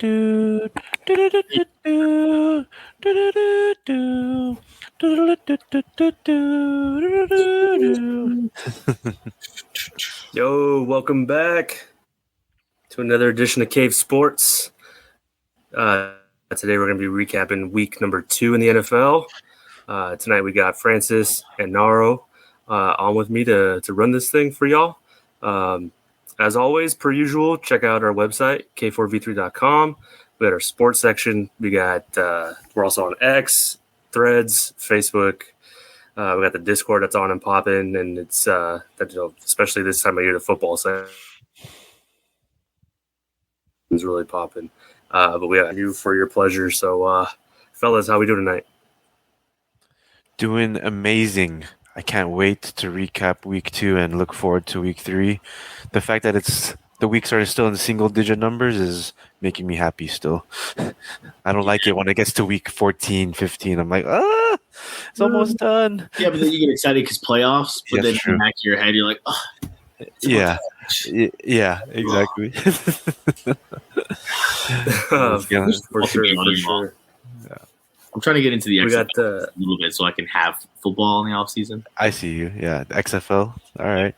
Yo, welcome back to another edition of Cave Sports. Today we're going to be recapping week number 2 in the NFL. Tonight we got Francis and Naro on with me to run this thing for y'all. As always, per usual, check out our website, k4v3.com. We got our sports section. We're also on X, Threads, Facebook. We got the Discord that's on and popping, and it's especially this time of year, the football side is really popping. But we have you for your pleasure. So, fellas, how we doing tonight? Doing amazing. I can't wait to recap week 2 and look forward to week 3. The fact that the weeks are still in single-digit numbers is making me happy still. I don't like it when it gets to week 14, 15. I'm like, it's almost done. Yeah, but then you get excited because playoffs. But then in the back of your head, you're like, yeah, exactly. For sure. Yeah. I'm trying to get into the XFL a little bit so I can have football in the off season. I see you. Yeah, the XFL. All right.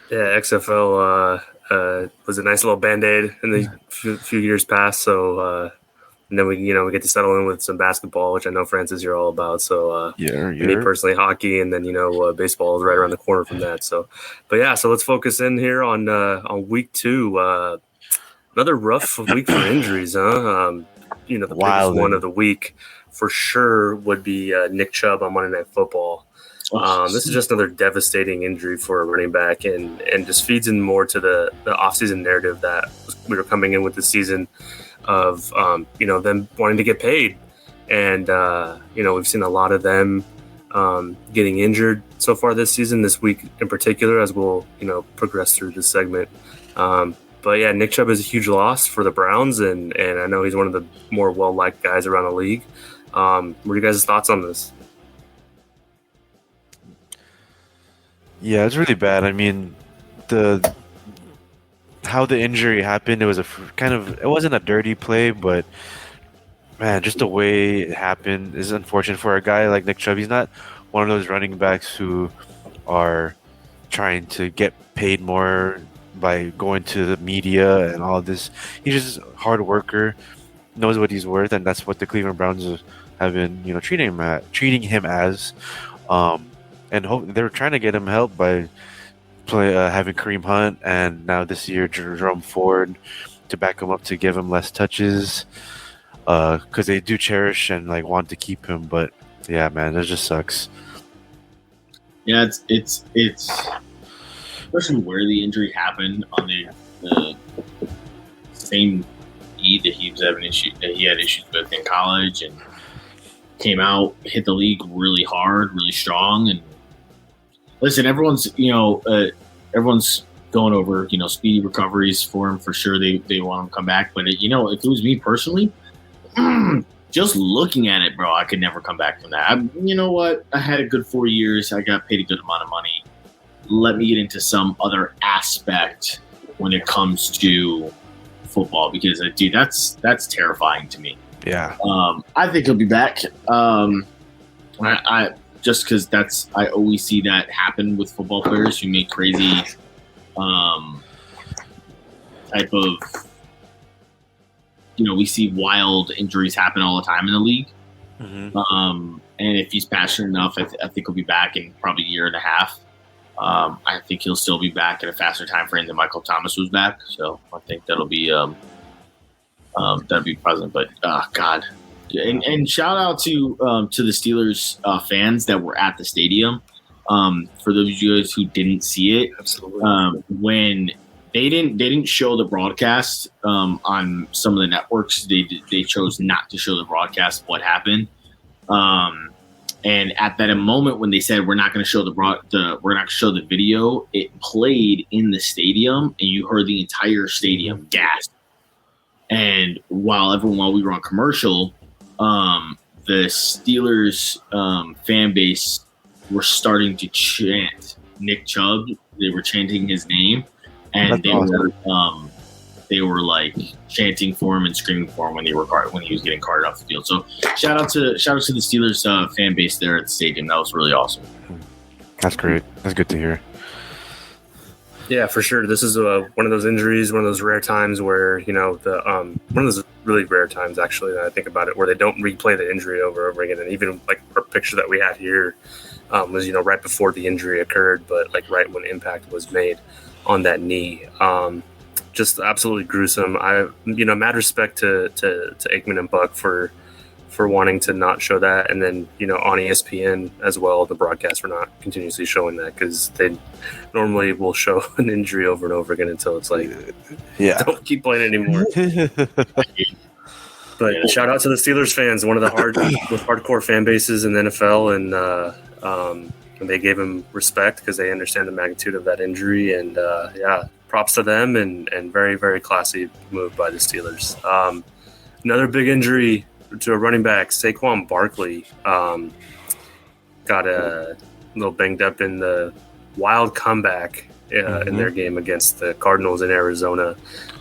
Yeah, XFL was a nice little Band-Aid in the few years past. So, and then we get to settle in with some basketball, which I know, Francis, you're all about. So, me personally, hockey, and then baseball is right around the corner from that. So, so let's focus in here on week 2. Another rough week for injuries, huh? The biggest one of the week for sure would be Nick Chubb on Monday Night Football. This is just another devastating injury for a running back, and just feeds in more to the offseason narrative that we were coming in with the season of them wanting to get paid, and we've seen a lot of them getting injured so far this season, this week in particular, as we'll progress through this segment. But yeah, Nick Chubb is a huge loss for the Browns, and I know he's one of the more well-liked guys around the league. What are you guys' thoughts on this? Yeah, it's really bad. I mean, how the injury happened, it was it wasn't a dirty play, but man, just the way it happened is unfortunate for a guy like Nick Chubb. He's not one of those running backs who are trying to get paid more by going to the media and all this. He's just a hard worker, knows what he's worth, and that's what the Cleveland Browns have been, treating him as. And they were trying to get him help by having Kareem Hunt, and now this year Jerome Ford to back him up to give him less touches, because they do cherish and want to keep him. But yeah, man, it just sucks. Yeah, it's especially where the injury happened on the same knee that he had issues with in college, and came out, hit the league really hard, really strong. And listen, everyone's going over speedy recoveries for him for sure. They want him to come back, but if it was me personally, just looking at it, bro, I could never come back from that. You know what? I had a good 4 years. I got paid a good amount of money. Let me get into some other aspect when it comes to football, because dude, that's terrifying to me. Yeah. I think he'll be back. I just because I always see that happen with football players who make crazy type of we see wild injuries happen all the time in the league. Mm-hmm. And if he's passionate enough, I think he'll be back in probably a year and a half. I think he'll still be back in a faster time frame than Michael Thomas was back. So I think that'll be present. But God, and shout out to the Steelers fans that were at the stadium. For those of you guys who didn't see it, absolutely, when they didn't show the broadcast on some of the networks, they chose not to show the broadcast of what happened. And at that moment when they said we're not going to show the video, it played in the stadium, and you heard the entire stadium gasp. And while we were on commercial, the Steelers fan base were starting to chant Nick Chubb. They were chanting his name, and they were they were like chanting for him and screaming for him when he was getting carted off the field. So shout out to the Steelers fan base there at the stadium. That was really awesome. That's great. That's good to hear. Yeah, for sure. This is one of those injuries, one of those rare times where, you know, one of those really rare times, actually, that I think about it, where they don't replay the injury over and over again. And even, like, our picture that we had here was, you know, right before the injury occurred, but, like, right when impact was made on that knee. Just absolutely gruesome. Mad respect to Aikman and Buck for wanting to not show that, and then, you know, on ESPN as well, the broadcast for not continuously showing that, because they normally will show an injury over and over again until it's like, don't keep playing anymore. But shout out to the Steelers fans, one of the most hardcore fan bases in the NFL, and they gave him respect because they understand the magnitude of that injury, and props to them, and very, very classy move by the Steelers. Another big injury to a running back, Saquon Barkley, got a little banged up in the wild comeback in their game against the Cardinals in Arizona.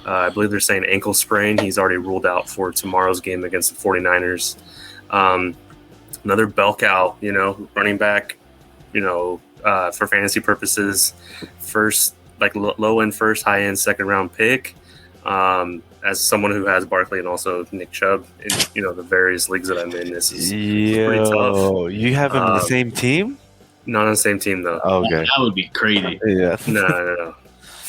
I believe they're saying ankle sprain. He's already ruled out for tomorrow's game against the 49ers. Another bell cow, you know, running back, you know, for fantasy purposes, first, like low end first, high end second round pick. As someone who has Barkley and also Nick Chubb in, you know, the various leagues that I'm in, this is pretty tough. You have him on the same team? Not on the same team, though. Oh, okay. That would be crazy. Yeah. No.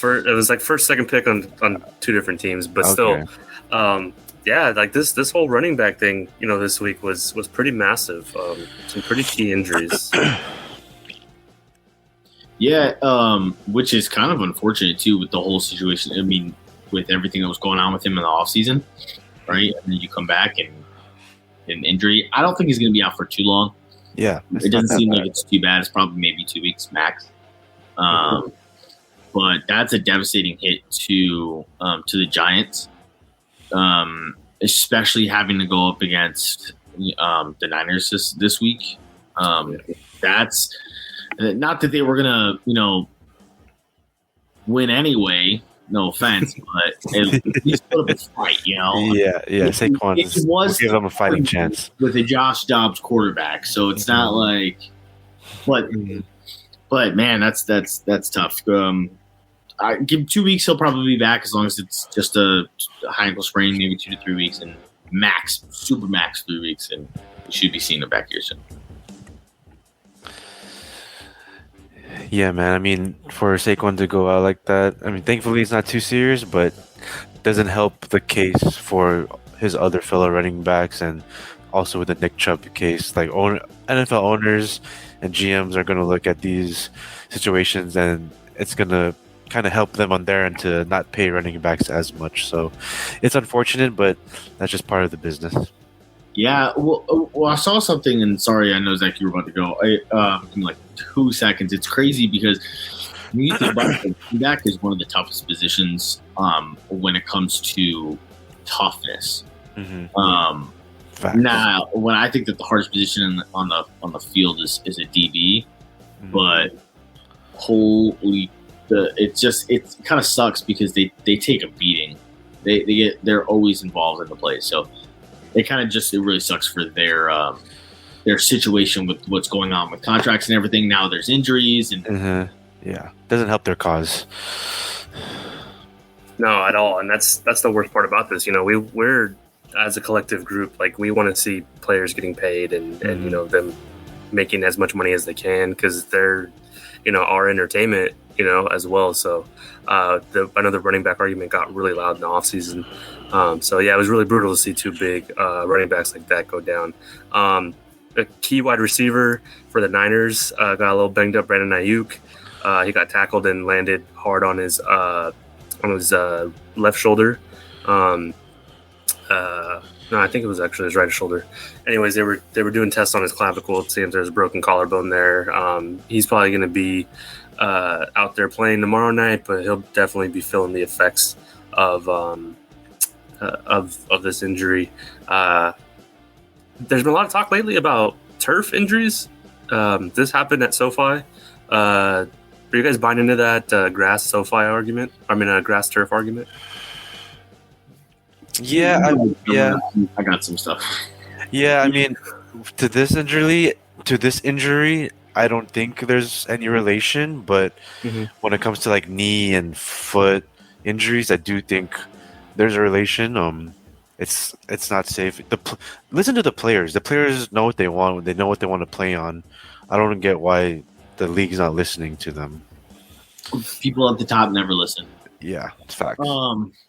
It was like first, second pick on two different teams, but still, like this whole running back thing, you know, this week was pretty massive. Some pretty key injuries. Yeah, which is kind of unfortunate too with the whole situation. I mean, with everything that was going on with him in the offseason, right? And then you come back and an injury. I don't think he's going to be out for too long. Yeah. It doesn't seem like it's too bad. It's probably maybe 2 weeks max. But that's a devastating hit to the Giants, especially having to go up against the Niners this week. That's not that they were going to, you know, win anyway. No offense, but at least put up a fight, you know? Yeah. Saquon was give them a fighting chance. With a Josh Dobbs quarterback, so it's not like – but man, that's tough. I give 2 weeks, he'll probably be back as long as it's just a high ankle sprain, maybe 2 to 3 weeks, and super max 3 weeks, and we should be seeing him back here soon. Yeah, man. I mean, for Saquon to go out like that, I mean, thankfully it's not too serious, but doesn't help the case for his other fellow running backs, and also with the Nick Chubb case. Like, NFL owners and GMs are going to look at these situations, and it's going to kind of help them on their end to not pay running backs as much. So it's unfortunate, but that's just part of the business. Yeah, well, I saw something, and sorry, I know, Zach, you were about to go. In like 2 seconds. It's crazy because when you think about it, back is one of the toughest positions when it comes to toughness. Now, when I think that the hardest position on the field is a DB, but it kind of sucks because they take a beating. They're always involved in the play, so. It really sucks for their situation with what's going on with contracts and everything. Now there's injuries and doesn't help their cause. No, at all. And that's the worst part about this. You know, we're as a collective group, like, we want to see players getting paid and you know, them making as much money as they can, because they're, you know, our entertainment, you know, as well. So I know the running back argument got really loud in the offseason. It was really brutal to see two big running backs like that go down. A key wide receiver for the Niners got a little banged up, Brandon Ayuk. He got tackled and landed hard on his left shoulder. No, I think it was actually his right shoulder. Anyways, they were doing tests on his clavicle. It seems there's a broken collarbone there. He's probably going to be out there playing tomorrow night, but he'll definitely be feeling the effects of this injury. There's been a lot of talk lately about turf injuries. This happened at SoFi. Are you guys buying into that grass SoFi argument? I mean, grass turf argument? Yeah, I got some stuff. Yeah, I mean, to this injury, I don't think there's any relation. But when it comes to like knee and foot injuries, I do think there's a relation. It's not safe. Listen to the players. The players know what they want. They know what they want to play on. I don't get why the league's not listening to them. People at the top never listen. Yeah, it's facts.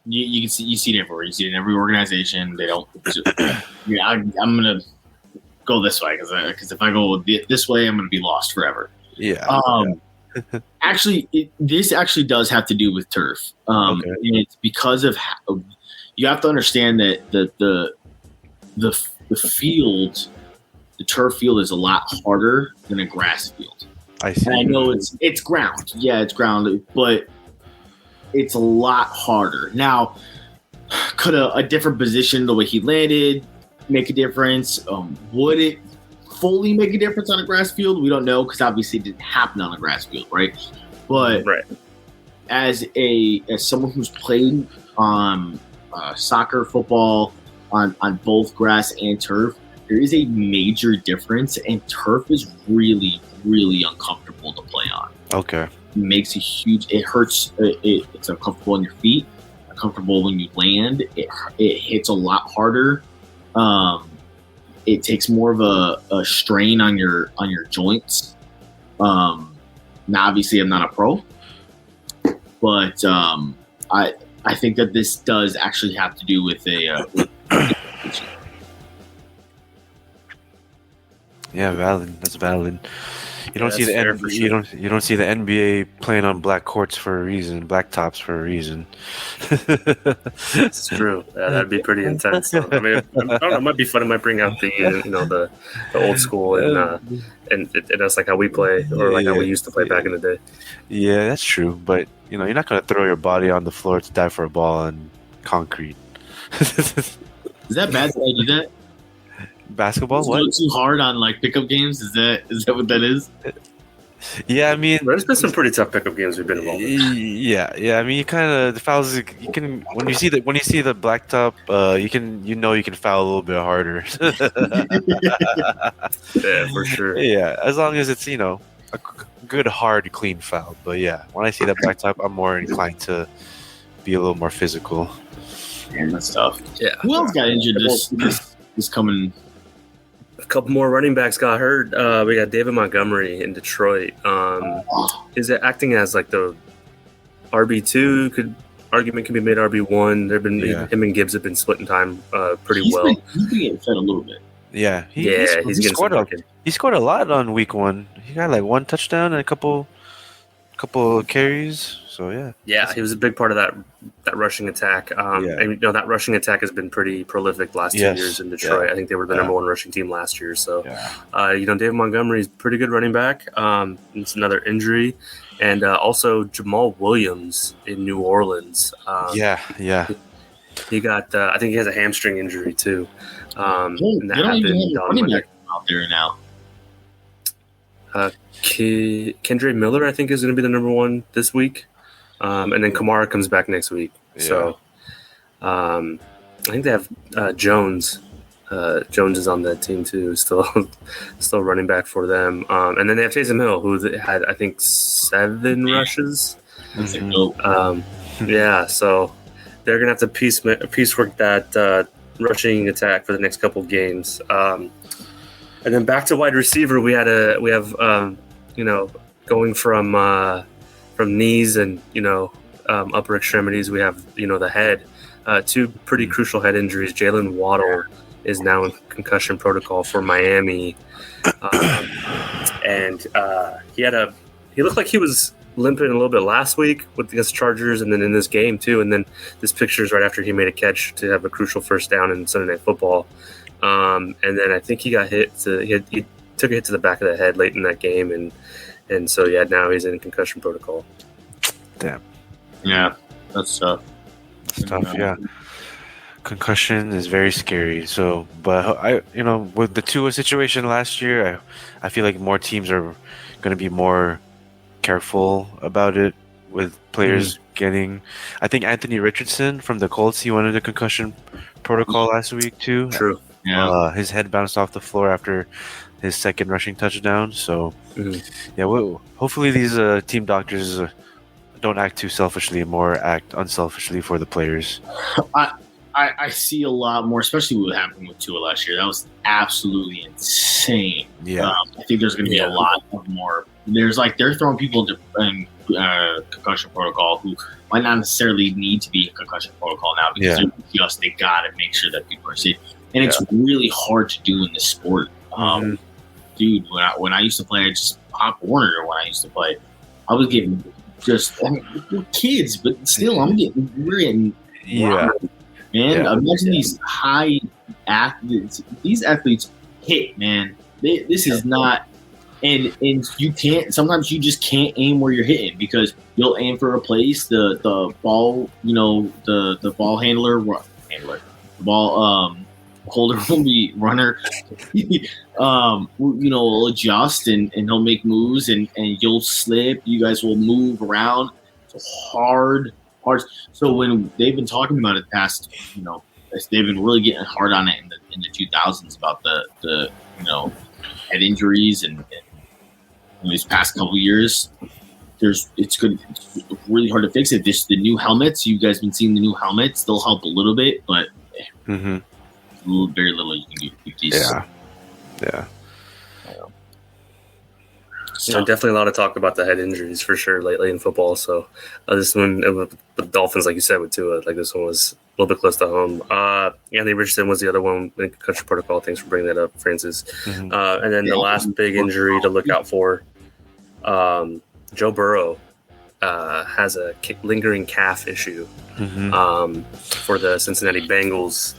You see it everywhere. You see it in every organization. They don't. Yeah, I'm gonna go this way because if I go this way, I'm gonna be lost forever. Yeah. Actually, this actually does have to do with turf. And it's because of how, you have to understand that the field, the turf field, is a lot harder than a grass field. I see. And I know it's ground. Yeah, it's ground, but it's a lot harder. Now, could a different position, the way he landed, make a difference? Would it fully make a difference on a grass field? We don't know because obviously it didn't happen on a grass field, right? But as someone who's played soccer, football on both grass and turf, there is a major difference, and turf is really, really uncomfortable to play on. Okay. Makes it hurts. It's uncomfortable on your feet, uncomfortable when you land. It hits a lot harder. It takes more of a strain on your joints. Now, obviously, I'm not a pro, but I think that this does actually have to do with yeah, valid. That's valid. You don't see you don't see the NBA playing on black courts for a reason, black tops for a reason. It's true. That'd be pretty intense. I mean, I don't know, it might be fun. It might bring out the old school and that's like how we play or like how we used to play back in the day. Yeah, that's true. But you're not gonna throw your body on the floor to dive for a ball on concrete. Is that bad that I do that? Basketball? What? Too hard on like pickup games? Is that what that is? Yeah, I mean, there's been some pretty tough pickup games we've been involved in. Yeah. I mean, you kind of the fouls. You can when you see the blacktop, you can foul a little bit harder. Yeah, for sure. Yeah, as long as it's a good, hard, clean foul. But yeah, when I see that blacktop, I'm more inclined to be a little more physical. Man, that's tough. Yeah. Who else got injured this coming? A couple more running backs got hurt. We got David Montgomery in Detroit. Is it acting as like the RB2? Argument can be made RB1. There've been him and Gibbs have been splitting time pretty well. He's been getting fed a little bit. Yeah, he's getting scored he scored a lot on week 1. He got like 1 touchdown and a couple carries. So yeah, he was a big part of that rushing attack. And that rushing attack has been pretty prolific the last 2 years in Detroit. I think they were the number 1 rushing team last year. So, David Montgomery is a pretty good running back. It's another injury, and also Jamal Williams in New Orleans. He got. I think he has a hamstring injury too. And that happened on Monday. Out there now. Kendre Miller, I think, is going to be the number 1 this week. And then Kamara comes back next week. Yeah. So I think they have Jones. Jones is on that team too, still running back for them. And then they have Taysom Hill, who had, I think, 7 rushes. Yeah, so they're going to have to piecework that rushing attack for the next couple games. And then back to wide receiver, we have going from knees and upper extremities, we have the head. 2 pretty crucial head injuries. Jalen Waddle is now in concussion protocol for Miami, and he looked like he was limping a little bit last week against Chargers, and then in this game too. And then this picture is right after he made a catch to have a crucial first down in Sunday Night Football. And then I think he got hit. He took a hit to the back of the head late in that game, and so now he's in concussion protocol. Damn. Yeah, that's tough. That's tough. Yeah. Concussion is very scary. So, but with the Tua situation last year, I feel like more teams are going to be more careful about it with players getting. I think Anthony Richardson from the Colts, he went into concussion protocol last week too. True. Yeah. His head bounced off the floor after his second rushing touchdown. So, yeah, hopefully these team doctors don't act too selfishly and more act unselfishly for the players. I see a lot more, especially what happened with Tua last year. That was absolutely insane. Yeah. I think there's going to be a lot of more. They're throwing people into concussion protocol who might not necessarily need to be in concussion protocol now because they got to make sure that people are safe. And it's really hard to do in this sport. Dude, when I used to play, I just Pop Warner. When I used to play, I was getting we're kids, but still, we're getting man. Imagine these high athletes. These athletes hit, man. This is not, and you can't. Sometimes you just can't aim where you're hitting because you'll aim for a place. The ball, the ball handler, the ball holder will be runner. Will adjust and he'll make moves and you'll slip. You guys will move around. It's hard. So when they've been talking about it past, they've been really getting hard on it in the 2000s about the head injuries and these past couple years. It's really hard to fix it. The new helmets, you guys been seeing the new helmets. They'll help a little bit, but very little you can do with these. Yeah. So definitely a lot of talk about the head injuries for sure lately in football. So this one with the Dolphins, like you said, with Tua, like this one was a little bit close to home. Anthony Richardson was the other one in concussion protocol. Thanks for bringing that up, Francis. And then the last big injury to look out for, Joe Burrow has a lingering calf issue for the Cincinnati Bengals.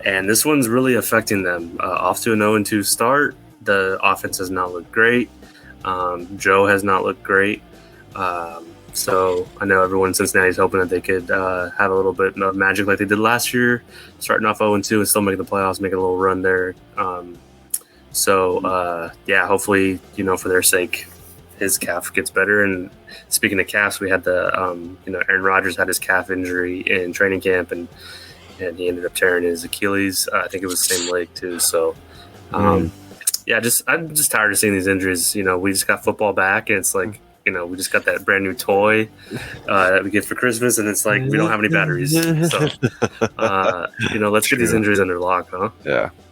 And this one's really affecting them. Off to an 0-2 start. The offense has not looked great. Joe has not looked great. So I know everyone in Cincinnati is hoping that they could have a little bit of magic like they did last year, starting off 0-2 and still making the playoffs, making a little run there. Hopefully, for their sake, his calf gets better. And speaking of calves, we had Aaron Rodgers had his calf injury in training camp, and he ended up tearing his Achilles. I think it was the same leg too. So, I'm just tired of seeing these injuries. We just got football back, and it's like, we just got that brand new toy that we get for Christmas, and it's like we don't have any batteries. So, let's get these injuries under lock, huh?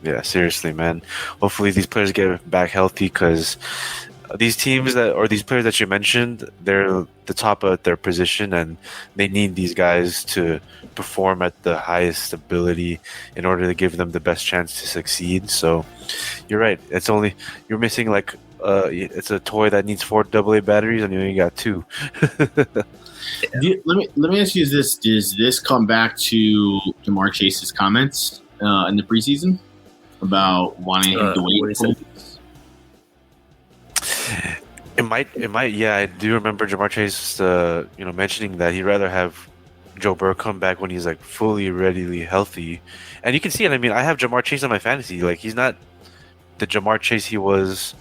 Yeah, seriously, man. Hopefully these players get back healthy because these teams these players that you mentioned, they're the top of their position, and they need these guys to perform at the highest ability in order to give them the best chance to succeed. So you're right. You're missing it's a toy that needs 4 AA batteries, and you only got 2. Let me ask you this: does this come back to Jamar Chase's comments in the preseason about wanting him to wait? It might. Yeah, I do remember Jamar Chase, mentioning that he'd rather have Joe Burrow come back when he's fully, readily healthy, and you can see it. I mean, I have Jamar Chase on my fantasy. He's not the Jamar Chase he was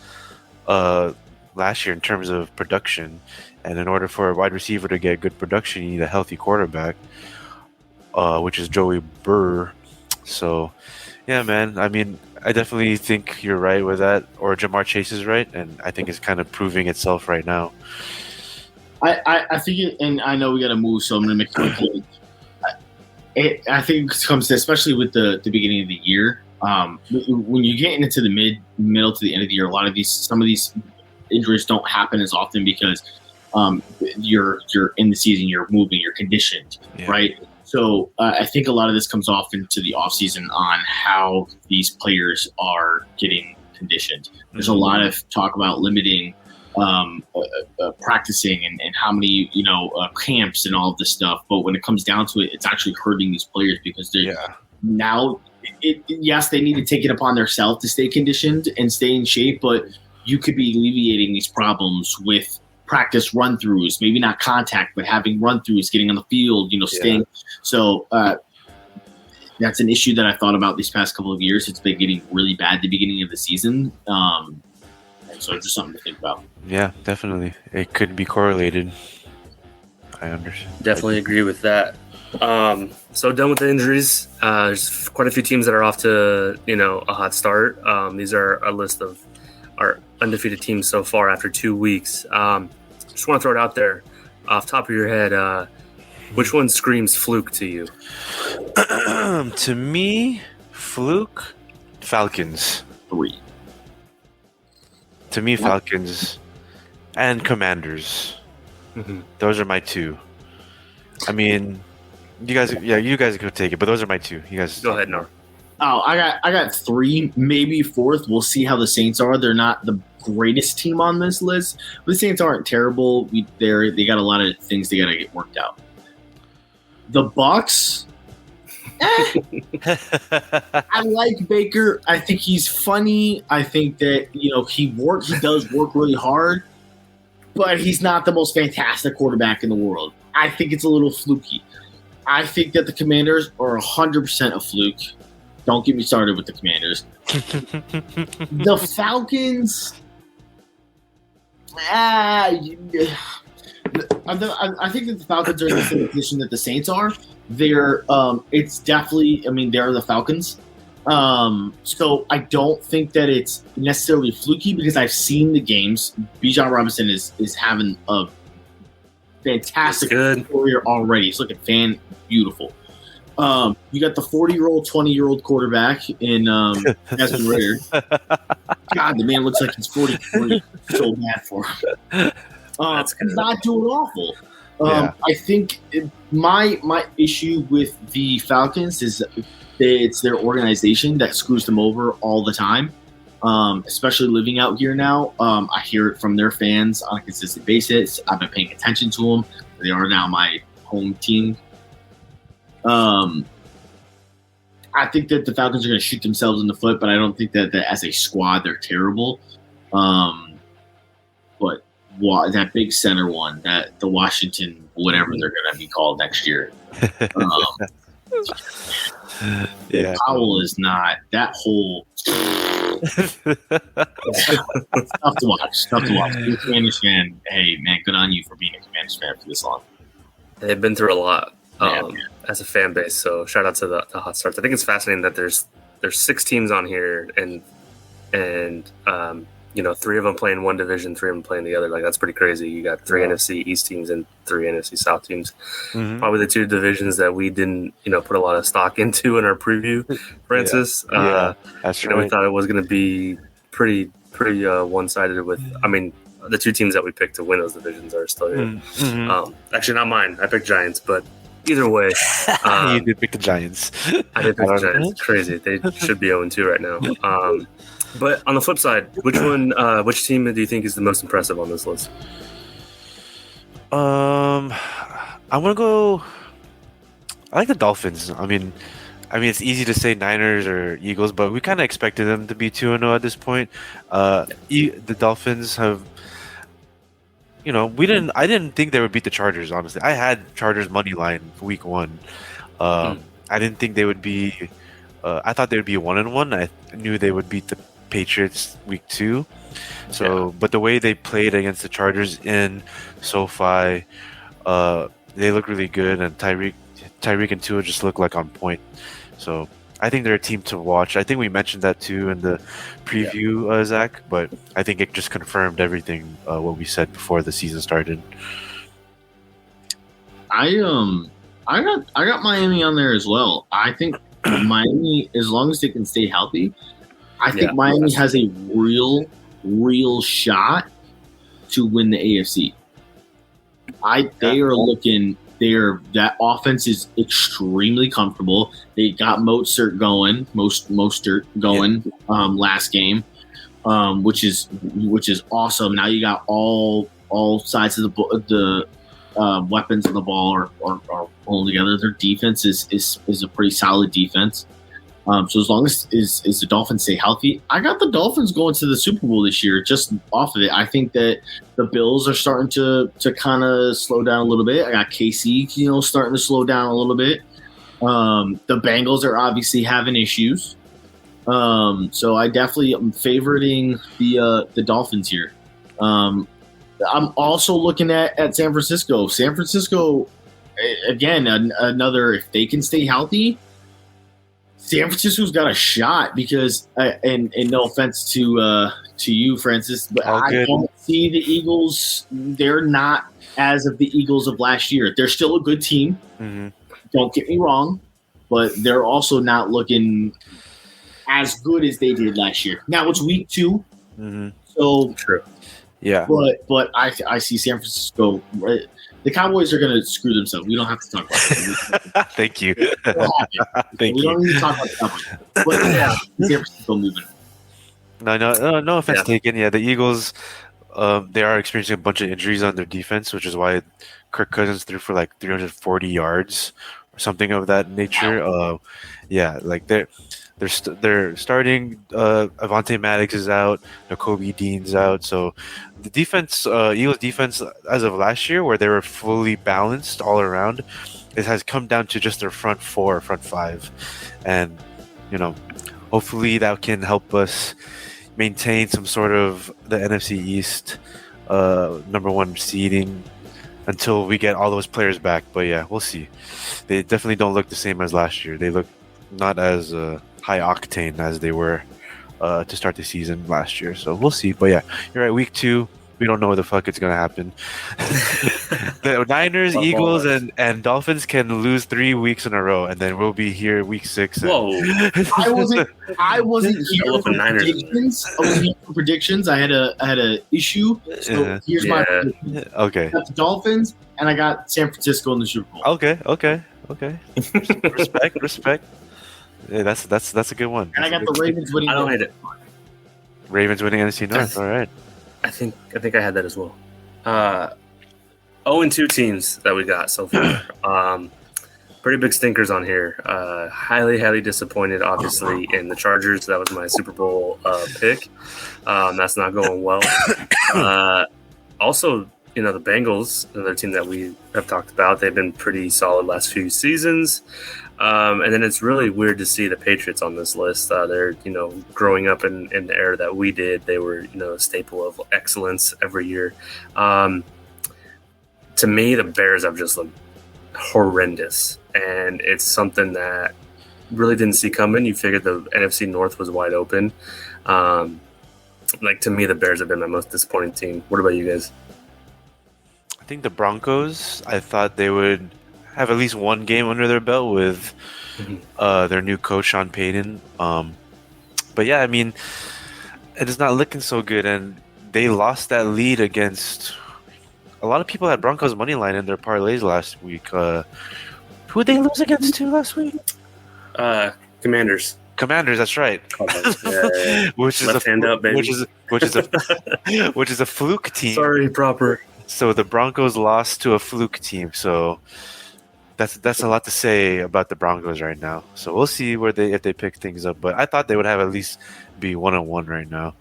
last year in terms of production. And in order for a wide receiver to get good production, you need a healthy quarterback, which is Joey Burr. So, yeah, man. I mean, I definitely think you're right with that, or Jamar Chase is right, and I think it's kind of proving itself right now. I think, and I know we got to move, so I'm going to make a point. I think it comes to, especially with the beginning of the year, when you get into the middle to the end of the year, some of these injuries don't happen as often because you're in the season, you're moving, you're conditioned, right? So I think a lot of this comes off into the offseason on how these players are getting conditioned. There's a lot of talk about limiting practicing and how many camps and all of this stuff. But when it comes down to it, it's actually hurting these players because they're now. Yes, they need to take it upon themselves to stay conditioned and stay in shape, but you could be alleviating these problems with practice run-throughs, maybe not contact, but having run-throughs, getting on the field, staying. So that's an issue that I thought about these past couple of years. It's been getting really bad at the beginning of the season. And so it's just something to think about. Yeah, definitely. It could be correlated. I understand. Definitely agree with that. So done with the injuries. There's quite a few teams that are off to a hot start. These are a list of our undefeated teams so far after 2 weeks. Just want to throw it out there, off the top of your head. Which one screams fluke to you? To me, fluke, Falcons. 3. To me, Falcons and Commanders. Mm-hmm. Those are my 2. I mean, you guys could take it, but those are my 2. You guys go ahead, Nor. Oh, I got 3, maybe 4th. We'll see how the Saints are. They're not the greatest team on this list, but the Saints aren't terrible. They got a lot of things they got to get worked out. The Bucks. I like Baker. I think he's funny. I think that he does work really hard, but he's not the most fantastic quarterback in the world. I think it's a little fluky. I think that the Commanders are 100% a fluke. Don't get me started with the Commanders. The Falcons. I think that the Falcons are in the same position that the Saints are. It's definitely. I mean, they're the Falcons. So I don't think that it's necessarily fluky because I've seen the games. Bijan Robinson is having a fantastic career already. He's looking beautiful. You got the 40-year-old, 20-year-old quarterback in Desmond Ridder. God, the man looks like he's 44. So bad for him. He's not doing awful. I think my issue with the Falcons is it's their organization that screws them over all the time, especially living out here now. I hear it from their fans on a consistent basis. I've been paying attention to them. They are now my home team. I think that the Falcons are going to shoot themselves in the foot, but I don't think that as a squad they're terrible. But that big center one, that the Washington, whatever they're going to be called next year. Powell is not that whole. It's tough to watch. Being a Commanders fan, hey man, good on you for being a Commanders fan for this long. They've been through a lot as a fan base, so shout out to the hot starts. I think it's fascinating that there's 6 teams on here, and 3 of them play in one division, 3 of them play in the other. Like, that's pretty crazy. You got 3 NFC East teams and 3 NFC South teams. Mm-hmm. Probably the 2 divisions that we didn't, put a lot of stock into in our preview, Francis. That's right. We thought it was going to be pretty one-sided with. I mean, the 2 teams that we picked to win those divisions are still here. Mm-hmm. Actually, not mine. I picked Giants, but either way, you did pick the Giants. I did pick the Giants. It's crazy. They should be 0-2 right now. But on the flip side, which team do you think is the most impressive on this list? I'm gonna go. I like the Dolphins. I mean, it's easy to say Niners or Eagles, but we kind of expected them to be 2-0 at this point. The Dolphins have. I didn't think they would beat the Chargers. Honestly, I had Chargers money line week 1. I didn't think they would be. I thought they would be 1-1. I knew they would beat the Patriots week 2. But the way they played against the Chargers in SoFi, they look really good, and Tyreek and Tua just look like on point. So I think they're a team to watch. I think we mentioned that too in the preview, Zach. But I think it just confirmed everything what we said before the season started. I got Miami on there as well. I think Miami, as long as they can stay healthy, I think Miami has a real shot to win the AFC. That offense is extremely comfortable. They got Mostert going last game, which is awesome. Now you got all sides of the weapons of the ball are pulling together. Their defense is a pretty solid defense. So as long as the Dolphins stay healthy, I got the Dolphins going to the Super Bowl this year just off of it. I think that the Bills are starting to kind of slow down a little bit. I got KC, starting to slow down a little bit. The Bengals are obviously having issues. So I definitely am favoriting the Dolphins here. I'm also looking at San Francisco. San Francisco, again, another. If they can stay healthy, San Francisco's got a shot because, and no offense to you, Francis, but I don't see the Eagles. They're not as of the Eagles of last year. They're still a good team. Mm-hmm. Don't get me wrong, but they're also not looking as good as they did last year. Now it's week 2, so true. Yeah, but I see San Francisco. The Cowboys are going to screw themselves. We don't have to talk about it. Thank you. We don't need to talk about the Cowboys. But yeah, San Francisco moving. No offense taken. Yeah, the Eagles, they are experiencing a bunch of injuries on their defense, which is why Kirk Cousins threw for like 340 yards or something of that nature. Like they're starting. Avonte Maddox is out. Nakobe Dean's out. So the defense, Eagles defense, as of last year, where they were fully balanced all around, it has come down to just their front 5, and hopefully that can help us maintain some sort of the NFC East number 1 seeding until we get all those players back. But yeah, we'll see. They definitely don't look the same as last year. They look not as high octane as they were to start the season last year. So we'll see. But yeah, you're right. Week 2, we don't know what the fuck is going to happen. The Niners, Eagles, and Dolphins can lose 3 weeks in a row, and then we'll be here week 6. Whoa! I wasn't here for predictions. I wasn't here for predictions. I had a issue. So here's my prediction. Okay. I got the Dolphins, and I got San Francisco in the Super Bowl. Okay. Respect. Yeah, that's a good one. And I got the Ravens winning. I don't hate it. Ravens winning NFC North. All right. I think I had that as well. 0-2 teams that we got so far. Pretty big stinkers on here. Highly disappointed, obviously, in the Chargers. That was my Super Bowl pick. That's not going well. Also, the Bengals, another team that we have talked about. They've been pretty solid last few seasons. And then it's really weird to see the Patriots on this list. They're, growing up in the era that we did, they were, a staple of excellence every year. To me, the Bears have just looked horrendous. And it's something that really didn't see coming. You figured the NFC North was wide open. To me, the Bears have been my most disappointing team. What about you guys? I think the Broncos, I thought they would have at least one game under their belt with their new coach, Sean Payton. But yeah, I mean, it is not looking so good, and they lost that lead against a lot of people had Broncos money line in their parlays last week. Who did they lose against to last week? Commanders. That's right. Yeah. Which is left hand up, baby. which is a fluke team. Sorry, proper. So the Broncos lost to a fluke team. So that's a lot to say about the Broncos right now. So we'll see if they pick things up. But I thought they would have at least be 1-1 right now,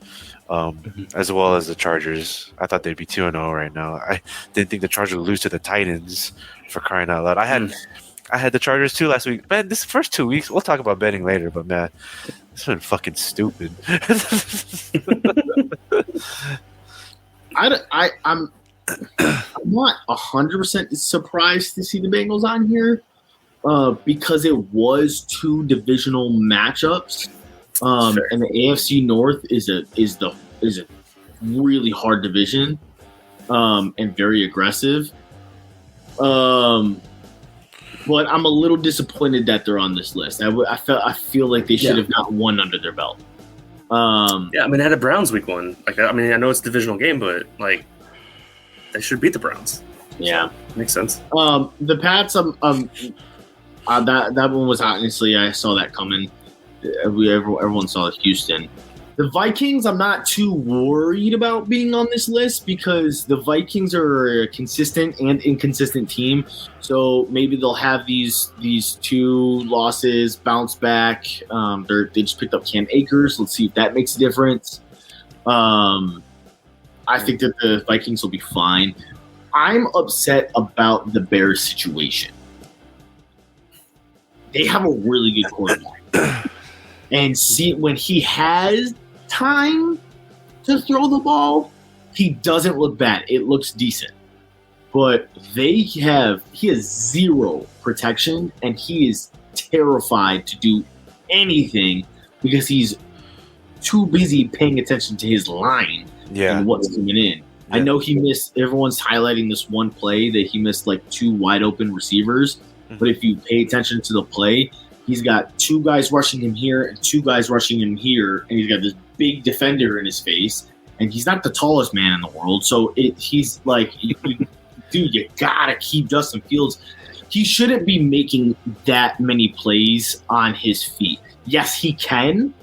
as well as the Chargers. I thought they'd be 2-0 right now. I didn't think the Chargers would lose to the Titans, for crying out loud. I had the Chargers too last week. Man, this first 2 weeks, we'll talk about betting later, but man, it's been fucking stupid. I'm not 100% surprised to see the Bengals on here because it was 2 divisional matchups, sure. And the AFC North is a really hard division and very aggressive. But I'm a little disappointed that they're on this list. I feel like they should have got one under their belt. They had a Browns week 1. I know it's a divisional game, but they should beat the Browns. Yeah, makes sense. The Pats, that one was honestly, I saw that coming. Everyone saw Houston. The Vikings, I'm not too worried about being on this list because the Vikings are a consistent and inconsistent team. So maybe they'll have these 2 losses, bounce back. They just picked up Cam Akers. Let's see if that makes a difference. I think that the Vikings will be fine. I'm upset about the Bears situation. They have a really good quarterback. And see, when he has time to throw the ball, He doesn't look bad. It looks decent. But he has zero protection, and he is terrified to do anything because he's too busy paying attention to his line and what's coming in. I know he missed. Everyone's highlighting this one play that he missed like 2 wide open receivers. But if you pay attention to the play, he's got 2 guys rushing him here and 2 guys rushing him here, and he's got this big defender in his face. And he's not the tallest man in the world, so he's like, dude, you gotta keep Justin Fields. He shouldn't be making that many plays on his feet. Yes, he can,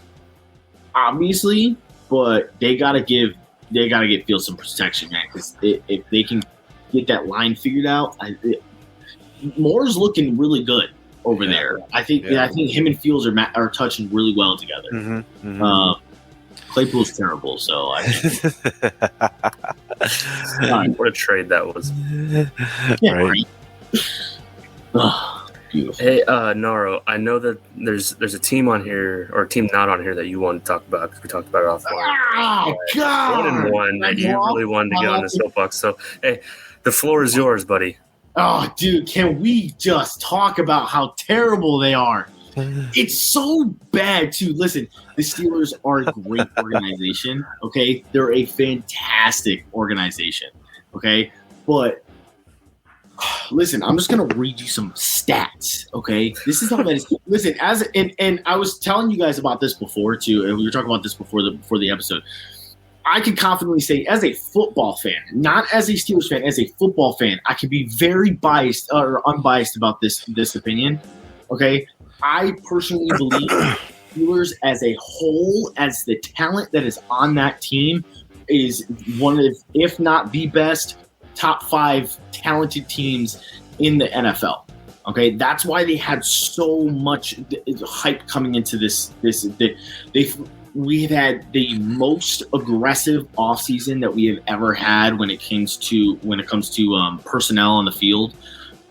obviously, but they gotta give Fields some protection, man. Because if they can get that line figured out, Moore's looking really good over there. I think him and Fields are touching really well together. Claypool's terrible, so I what a trade that was. Right. Beautiful. Hey, Naro, I know that there's a team on here, or a team not on here, that you want to talk about, because we talked about it offline. Oh, God! 1-1 that you really wanted to get on the soapbox. So, hey, the floor is yours, buddy. Oh, dude, can we just talk about how terrible they are? It's so bad, too. Listen, the Steelers are a great organization, okay? They're a fantastic organization, okay? But, listen, I'm just going to read you some stats, okay? This is how bad it is. Listen, and I was telling you guys about this before, too, and we were talking about this before the episode. I can confidently say, as a football fan, not as a Steelers fan, as a football fan, I can be very biased or unbiased about this opinion, okay? I personally believe Steelers as a whole, as the talent that is on that team, is one of, if not the best, top 5 talented teams in the NFL. Okay, that's why they had so much hype coming into this. We've had the most aggressive offseason that we have ever had when it comes to personnel on the field.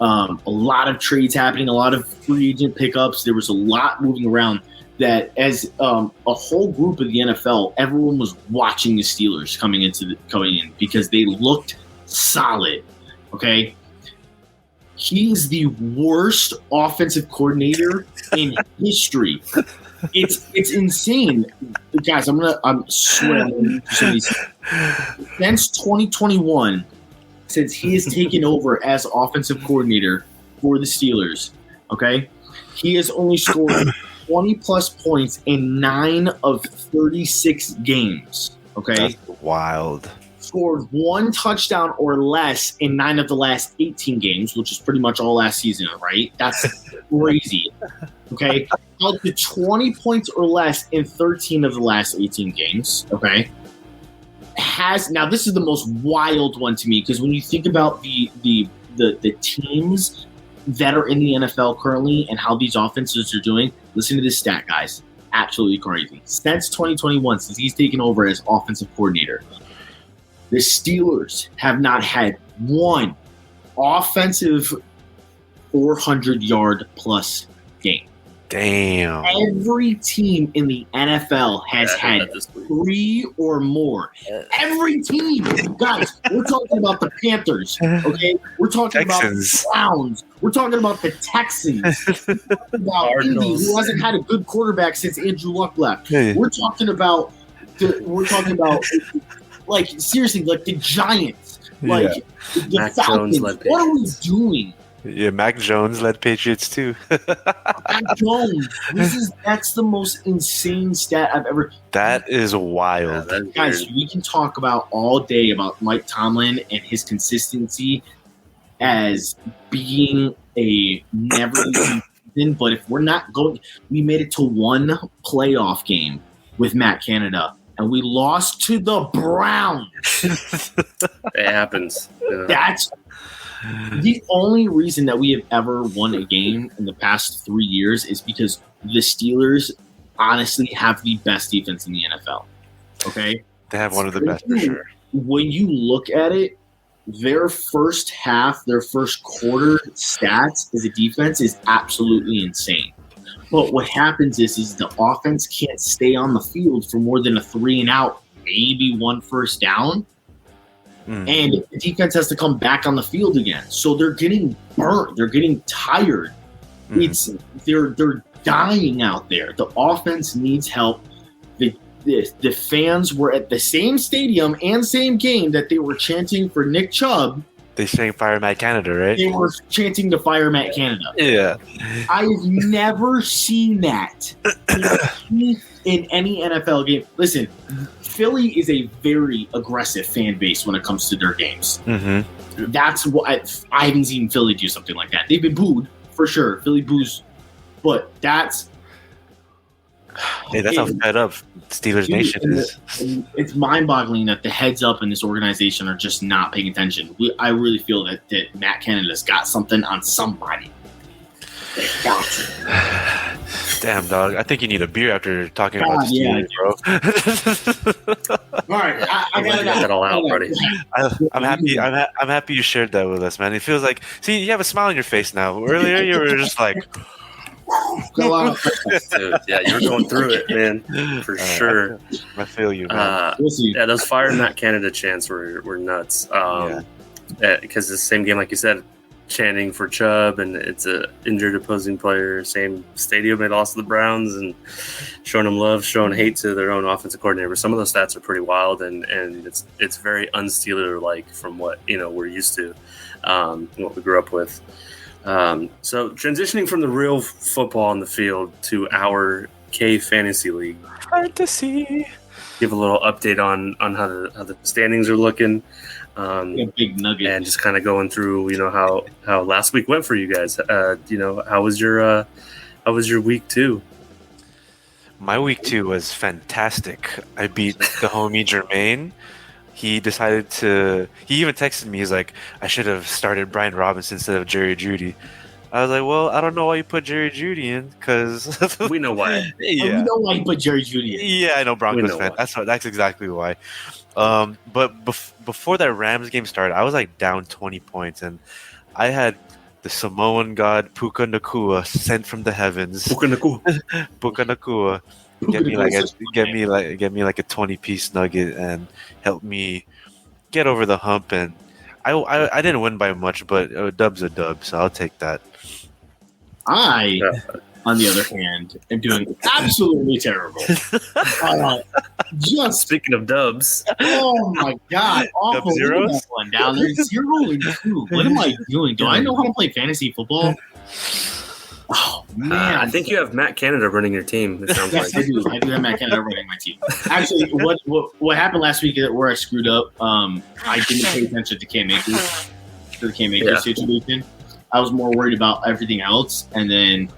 A lot of trades happening, a lot of free agent pickups. There was a lot moving around that as a whole group of the NFL, everyone was watching the Steelers coming in because they looked solid. Okay. He's the worst offensive coordinator in history. It's insane. Guys, I'm swearing. Since 2021, since he has taken over as offensive coordinator for the Steelers, okay, he has only scored 20-plus points in 9 of 36 games, okay? That's wild. Scored 1 touchdown or less in 9 of the last 18 games, which is pretty much all last season, right? That's crazy, okay? Held to 20 points or less in 13 of the last 18 games, okay? Now this is the most wild one to me, because when you think about the teams that are in the NFL currently and how these offenses are doing, listen to this stat, guys. Absolutely crazy. Since 2021, since he's taken over as offensive coordinator, the Steelers have not had one offensive 400-yard plus game. Damn. Every team in the NFL has had 3 or more. Every team. Guys, we're talking about the Panthers, okay? We're talking Texans. about the Browns. We're talking about the Texans. We're talking about Indy, who hasn't had a good quarterback since Andrew Luck left. Hey. We're talking about like, seriously, like the Giants. Like the Mac Falcons. Jones led What are we doing? Yeah, Mac Jones led Patriots too. Mac Jones. That's the most insane stat I've ever. That is wild. Yeah, Guys, we can talk about all day about Mike Tomlin and his consistency as being a never season, but if we're not going, we made it to 1 playoff game with Matt Canada, and we lost to the Browns. It happens. Yeah. That's the only reason that we have ever won a game in the past 3 years is because the Steelers honestly have the best defense in the NFL. Okay? They have one of the best for sure. When you look at it, their first half, their first quarter stats as a defense is absolutely insane. But what happens is the offense can't stay on the field for more than a 3 and out, maybe 1 first down. and the defense has to come back on the field again. So they're getting burnt. They're getting tired. They're dying out there. The offense needs help. The fans were at the same stadium and same game that they were chanting for Nick Chubb. They sang Fire Matt Canada, right? They were chanting to Fire Matt Canada. Yeah. I've never seen that in any NFL game. Listen, Philly is a very aggressive fan base when it comes to their games. Mm-hmm. That's what I haven't seen Philly do something like that. They've been booed, for sure. Philly boos. But that's... Hey, that's how fed up Steelers Nation is. It's mind-boggling that the heads up in this organization are just not paying attention. I really feel that Matt Canada's got something on somebody. They've got to. Damn, dog. I think you need a beer after talking about this team, bro. All right, I gotta get that all out, buddy. I'm happy. I'm happy you shared that with us, man. It feels like, see, you have a smile on your face now. Earlier, you were just like... Dude, yeah, you were going through it, man, for sure. I feel you, man. Yeah, those Fire Matt Canada chants were nuts. Because the same game, like you said, chanting for Chubb, and it's a injured opposing player, same stadium they lost to the Browns, and showing them love, showing hate to their own offensive coordinator. Some of those stats are pretty wild, and it's very un-Steeler-like from what we're used to, what we grew up with. So transitioning from the real football on the field to our K Fantasy League. Fantasy. Give a little update on how the standings are looking. A big nugget. And just kind of going through, how last week went for you guys. How was your week 2? My week 2 was fantastic. I beat the homie Jermaine. He decided to... He even texted me. He's like, I should have started Brian Robinson instead of Jerry Jeudy. I was like, well, I don't know why you put Jerry Jeudy in, because... We know why. Yeah. We know why you put Jerry Jeudy in. Yeah, I know Broncos fan. That's exactly why. But before that Rams game started, I was like down 20 points, and I had the Samoan god Puka Nakua sent from the heavens. Puka Nakua. Get me like a 20-piece nugget and help me get over the hump. And I didn't win by much, but a dub's a dub, so I'll take that. I, on the other hand, am doing absolutely terrible. Just speaking of dubs, oh my god, awful! Zeros? That one down there, 0 and 2. What am I doing? Do I know how to play fantasy football? Oh man, I think you have Matt Canada running your team. It sounds yes, like. I do have Matt Canada running my team. Actually, what happened last week where I screwed up? I didn't pay attention to Cam Akers, to the Cam Akers situation. I was more worried about everything else, and then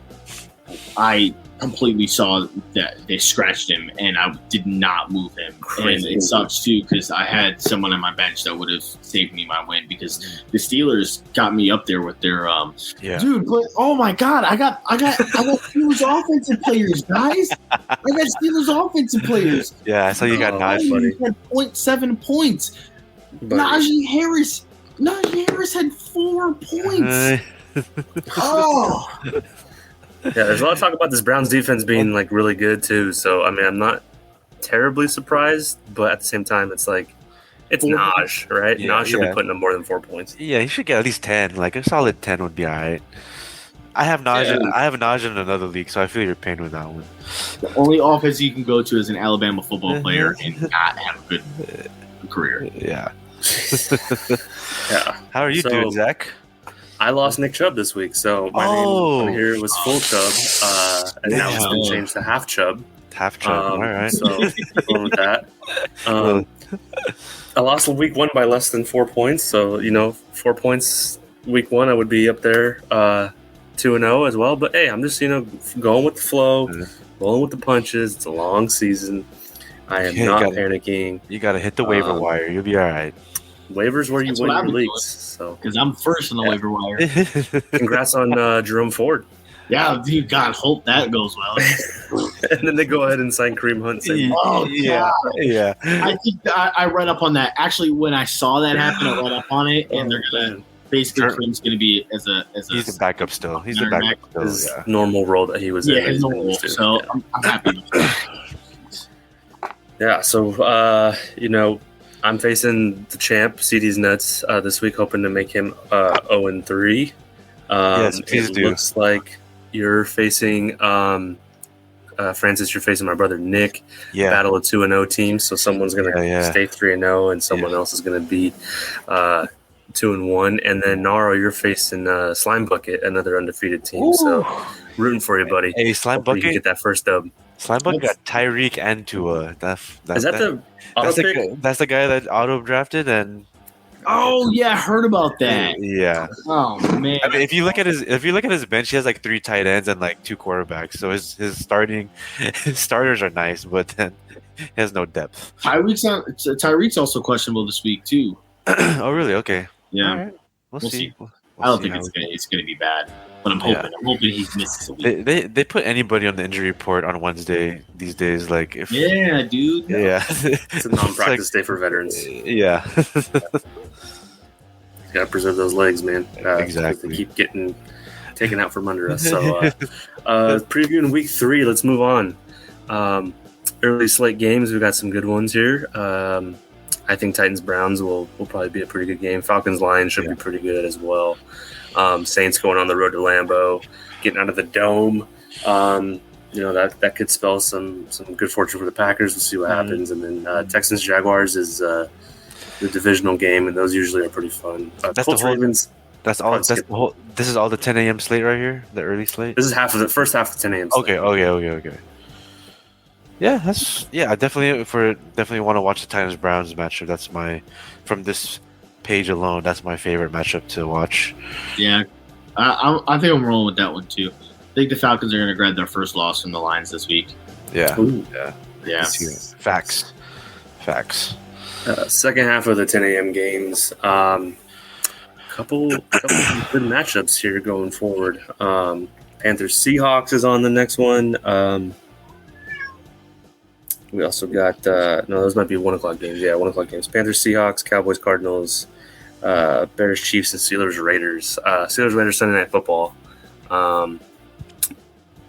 I completely saw that they scratched him, and I did not move him. Crazy. And it sucks too because I had someone on my bench that would have saved me my win because the Steelers got me up there with their dude. But oh my god, I got Steelers offensive players, guys. I got Steelers offensive players. Yeah, I saw you got Najee. He had 0.7 points. Najee Harris had 4 points. Oh. Yeah, there's a lot of talk about this Browns defense being like really good too. So I mean, I'm not terribly surprised, but at the same time, it's like it's Naj, right? Yeah, Naj should be putting up more than 4 points. Yeah, he should get at least 10. Like a solid 10 would be all right. I have Naj in another league, so I feel your pain with that one. The only offense you can go to is an Alabama football player and not have a good career. Yeah. Yeah. How are you doing, Zach? I lost Nick Chubb this week, so my name on here was full Chubb, and now it's been changed to half Chubb. Half Chubb, all right. So going with that. I lost week 1 by less than 4 points, so 4 points week 1, I would be up there 2-0 as well. But hey, I'm just going with the flow, rolling with the punches. It's a long season. I am not panicking. You got to hit the waiver wire. You'll be all right. Waivers where you win your leagues. So because I'm first on the waiver wire. Congrats on Jerome Ford. Yeah, dude, God, hope that goes well. And then they go ahead and sign Kareem Hunt. Yeah. I think I read up on that. Actually, when I saw that happen, I read up on it, and they're gonna basically Kareem's gonna be as a. He's the backup still. He's the backup still. His normal role that he was in. Yeah, his normal role. So I'm happy. Yeah. So I'm facing the champ, CD's Nuts, this week, hoping to make him 0-3. Yes, please do. Looks like you're facing Francis. You're facing my brother Nick. Yeah. Battle of 2-0 teams. So someone's gonna stay 3-0, and someone else is gonna be 2-1. And then Naro, you're facing Slime Bucket, another undefeated team. Ooh. So rooting for you, buddy. Hey, Slime Hopefully Bucket, you get that first dub. Slime Bucket got Tyreek and Tua. Is that the auto pick? That's the guy that auto drafted and. Oh yeah, I heard about that. Yeah. Oh man. I mean, if you look at his bench, he has like 3 tight ends and like 2 quarterbacks. So his starters are nice, but then he has no depth. Tyreek's also questionable this week too. Oh really? Okay. Yeah. All right. We'll see. I don't think it's gonna be bad, but I'm hoping. I'm hoping he misses a week. They put anybody on the injury report on Wednesday these days. Like if dude. Yeah. It's a non-practice day for veterans. Yeah. Gotta preserve those legs, man. Exactly. They keep getting taken out from under us. So, previewing week 3. Let's move on. Early slate games. We've got some good ones here. I think Titans Browns will probably be a pretty good game. Falcons Lions should be pretty good as well. Saints going on the road to Lambeau, getting out of the dome. That could spell some good fortune for the Packers. We'll see what happens. And then Texans Jaguars is the divisional game, and those usually are pretty fun. That's Colts the whole. Ravens. That's all. That's the whole. This is all the 10 a.m. slate right here. The early slate. This is first half of 10 a.m. slate. Okay. Yeah, I definitely want to watch the Titans Browns matchup. That's from this page alone. That's my favorite matchup to watch. Yeah, I think I'm rolling with that one too. I think the Falcons are going to grab their first loss from the Lions this week. Yeah. Ooh. Yeah. Facts. Second half of the 10 a.m. games. Couple good matchups here going forward. Panthers Seahawks is on the next one. We also got those might be 1:00 games. Yeah, 1:00 games. Panthers Seahawks, Cowboys Cardinals, Bears Chiefs, and Steelers Raiders. Steelers Raiders Sunday Night Football.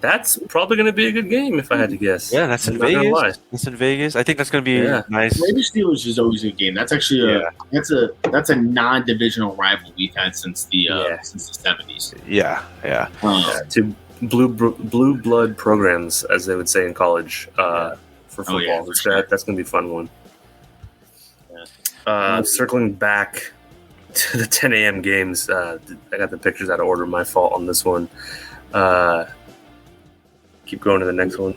That's probably going to be a good game if I had to guess. Yeah, that's in Vegas. That's in Vegas. I think that's going to be nice. Raiders Steelers is always a good game. That's actually that's a non-divisional rival we've had since the 70s. Yeah. Two blue blood programs, as they would say in college, for football. That's going to be a fun one. Yeah. Circling back to the 10 a.m. games, I got the pictures out of order. My fault on this one. Keep going to the next one.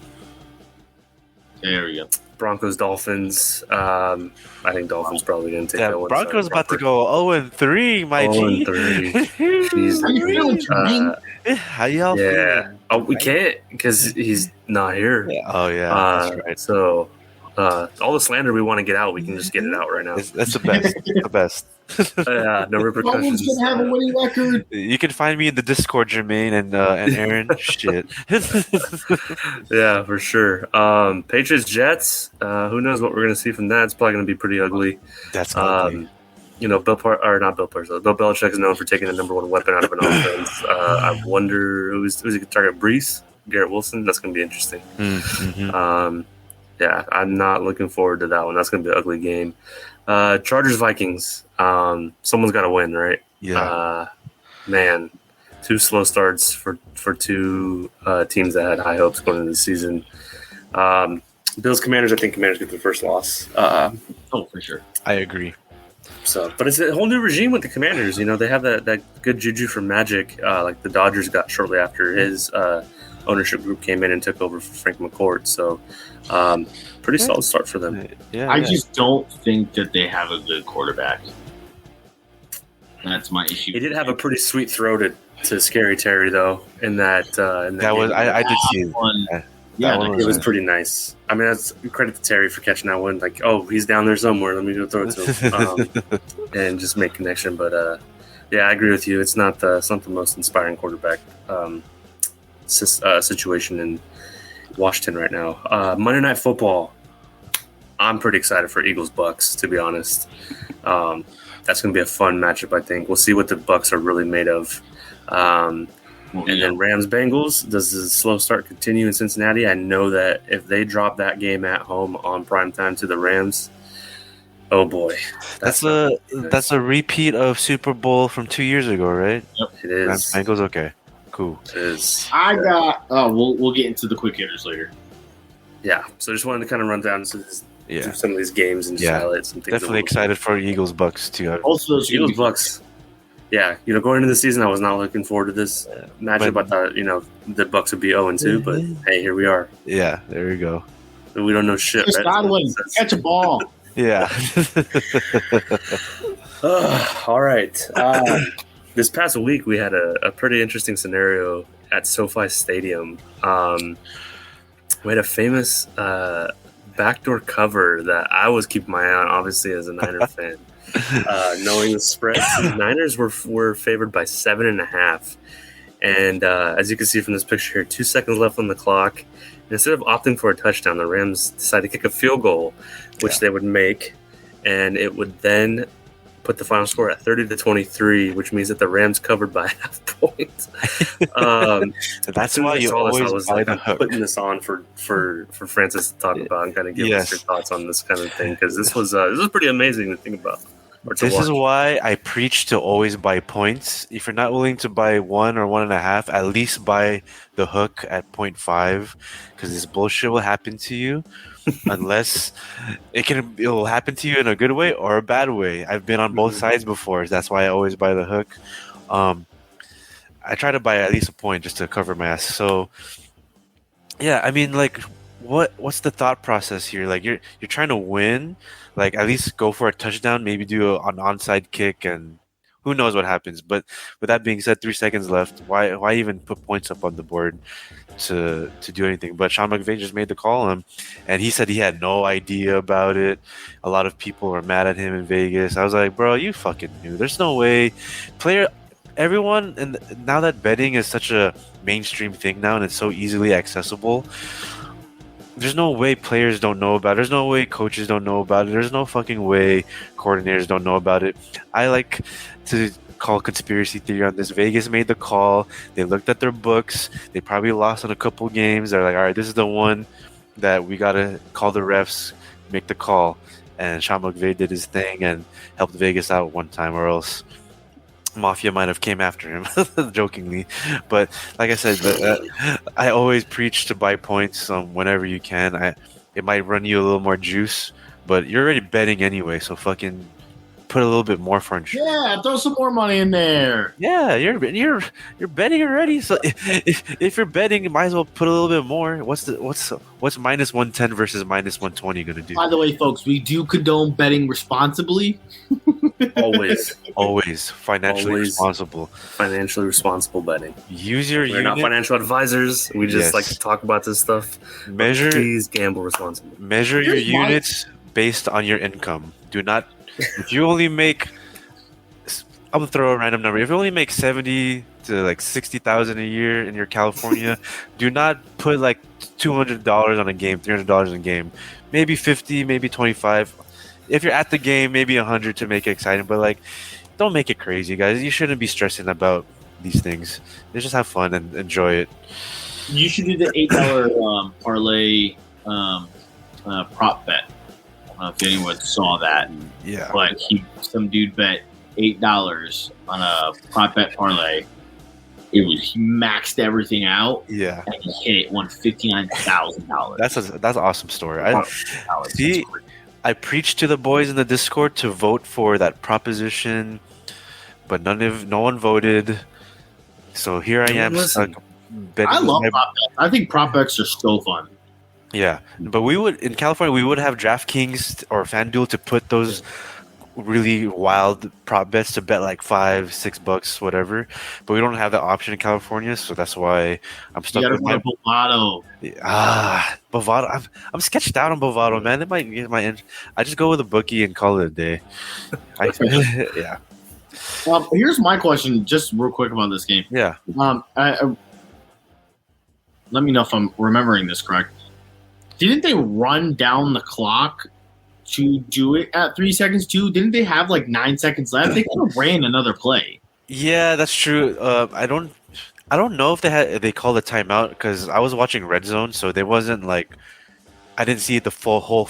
There we go. Broncos Dolphins. I think Dolphins probably going to take that one. Broncos about to go 0-3, my G. 0-3. How y'all feeling? Oh, we can't because he's not here. Yeah. Oh yeah, that's right. So all the slander we want to get out, we can just get it out right now. That's the best. The best. No repercussions. Someone's gonna have a winning record. You can find me in the Discord, Jermaine and Aaron. Shit. Yeah, for sure. Patriots Jets. Who knows what we're gonna see from that? It's probably gonna be pretty ugly. That's ugly. Bill Belichick is known for taking the number one weapon out of an offense. I wonder who's he could target. Brees, Garrett Wilson. That's gonna be interesting. Mm-hmm. Yeah, I'm not looking forward to that one. That's gonna be an ugly game. Chargers Vikings. Someone's got to win, right? Yeah. Man, 2 slow starts for 2 teams that had high hopes going into the season. Bills Commanders. I think Commanders get the first loss. For sure. I agree. So, but it's a whole new regime with the Commanders. They have that good juju from Magic, like the Dodgers got shortly after his ownership group came in and took over for Frank McCourt. So, pretty solid start for them. Yeah, I just don't think that they have a good quarterback. That's my issue. He did have a pretty sweet throw to Scary Terry though. In that was I did see one. It was pretty nice. I mean, that's credit to Terry for catching that one. Like, oh, he's down there somewhere. Let me go throw it to him and just make connection. But I agree with you. It's not the most inspiring quarterback situation in Washington right now. Monday Night Football. I'm pretty excited for Eagles Bucks, to be honest. That's going to be a fun matchup, I think. We'll see what the Bucks are really made of. Then Rams Bengals. Does the slow start continue in Cincinnati? I know that if they drop that game at home on primetime to the Rams, Oh boy, That's a repeat of Super Bowl from 2 years ago, right? Yep. It is. Rams Bengals. Okay, cool. It is. I got. We'll get into the quick hitters later. Yeah. So just wanted to kind of run down some of these games and just highlight some things. Definitely excited for Eagles Bucks too. Both of those Eagles Bucks. Yeah, going into the season, I was not looking forward to this matchup. I thought the Bucks would be 0-2, but hey, here we are. Yeah, there we go. We don't know shit. Chris Godwin, catch a ball. Yeah. All right. This past week, we had a pretty interesting scenario at SoFi Stadium. We had a famous backdoor cover that I was keeping my eye on, obviously, as a Niner fan. Knowing the spread, the Niners were favored by 7.5. And as you can see from this picture here, 2 seconds left on the clock. And instead of opting for a touchdown, the Rams decided to kick a field goal, which they would make. And it would then put the final score at 30-23, which means that the Rams covered by half point. That's why you always buy the hook. Putting this on for Francis to talk about and kind of give us your thoughts on this kind of thing, because this was pretty amazing to think about. This is why I preach to always buy points. If you're not willing to buy 1 or 1.5, at least buy the hook at 0.5, because this bullshit will happen to you. Unless it'll happen to you in a good way or a bad way. I've been on both sides before. That's why I always buy the hook. I try to buy at least a point just to cover my ass. So, yeah, I mean, like, what's the thought process here? Like, you're trying to win. Like, at least go for a touchdown. Maybe do an onside kick, and who knows what happens. But with that being said, 3 seconds left. Why even put points up on the board to do anything? But Sean McVay just made the call on him, and he said he had no idea about it. A lot of people were mad at him in Vegas. I was like, bro, you fucking knew. There's no way. Everyone, and now that betting is such a mainstream thing now and it's so easily accessible, there's no way players don't know about it. There's no way coaches don't know about it. There's no fucking way coordinators don't know about it. I like to call conspiracy theory on this. Vegas made the call. They looked at their books. They probably lost on a couple games. They're like, all right, this is the one that we got to call the refs, make the call. And Sean McVay did his thing and helped Vegas out one time, or else Mafia might have came after him, jokingly. But like I said, I always preach to buy points whenever you can. It might run you a little more juice, but you're already betting anyway, so fucking put a little bit more for insurance. Yeah, throw some more money in there. Yeah, you're betting already. So if you're betting, you might as well put a little bit more. What's minus 110 versus minus 120 gonna do? By the way, folks, we do condone betting responsibly. Always financially responsible. Financially responsible betting. Use your We're not financial advisors. We just like to talk about this stuff. Please gamble responsibly. Measure your units based on your income. Do not. If you only make, I'm gonna throw a random number. If you only make 70 to like 60,000 a year in your California, do not put like $200 on a game, $300 on a game. Maybe 50, maybe 25. If you're at the game, maybe 100 to make it exciting. But like, don't make it crazy, guys. You shouldn't be stressing about these things. Just have fun and enjoy it. You should do the $8 parlay prop bet. I don't know if anyone saw that. Yeah. But some dude bet $8 on a prop bet parlay. He maxed everything out. Yeah. And he hit it, won $59,000. That's an awesome story. I preached to the boys in the Discord to vote for that proposition, but no one voted. So here I am. I love prop bets. I think prop bets are so fun. Yeah, but in California, we would have DraftKings or FanDuel to put those really wild prop bets to bet like $5-6, whatever. But we don't have that option in California, so that's why I'm stuck with my Bovado. Bovado. I'm sketched out on Bovado, man. It might get my. I just go with a bookie and call it a day. Yeah. Here's my question, just real quick about this game. Yeah. Let me know if I'm remembering this correct. Didn't they run down the clock to do it at 3 seconds too? Didn't they have like 9 seconds left? They could have ran another play. Yeah, that's true. I don't know if they called a timeout because I was watching Red Zone, so they wasn't like. I didn't see the whole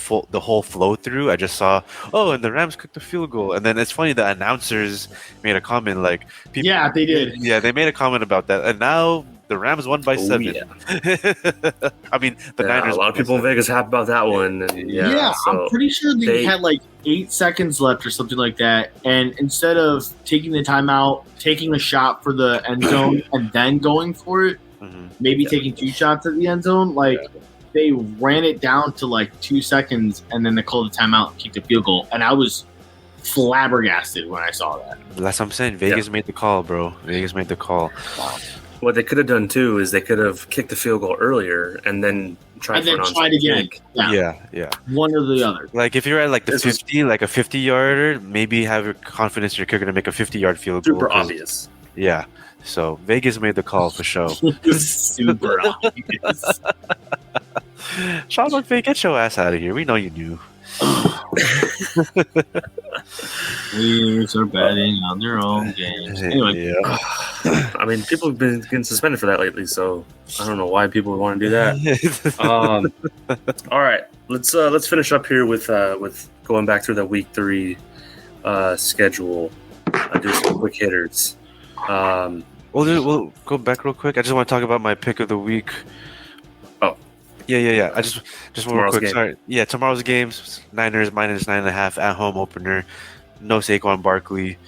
flow through. I just saw, and the Rams kicked the field goal, and then it's funny the announcers made a comment like, yeah, they did. Yeah, they made a comment about that, and now the Rams won by 7. Yeah. I mean, the Niners. A lot of people in Vegas happy about that one. Yeah, so I'm pretty sure they had like 8 seconds left or something like that, and instead of taking the timeout, taking a shot for the end zone, and then going for it, maybe taking 2 shots at the end zone, they ran it down to like 2 seconds, and then they called the timeout and kicked a field goal, and I was flabbergasted when I saw that. That's what I'm saying. Vegas made the call, bro. Vegas made the call. Wow. What they could have done too is they could have kicked the field goal earlier and then tried again. Yeah. One or the other. Like if you're at like the 50, like a 50-yarder, maybe have your confidence you're going to make a 50-yard field goal. Super obvious. Yeah. So Vegas made the call for sure. Super obvious. Sean McVay, get your ass out of here. We know you knew. Players are betting on their own games. Anyway, I mean, people have been getting suspended for that lately, so I don't know why people would want to do that. All right, let's finish up here with going back through the week 3 schedule. Do some quick hitters. We'll go back real quick. I just want to talk about my pick of the week. Yeah. I just real quick. Game. Sorry. Yeah, tomorrow's games. Niners -9.5 at home opener. No Saquon Barkley.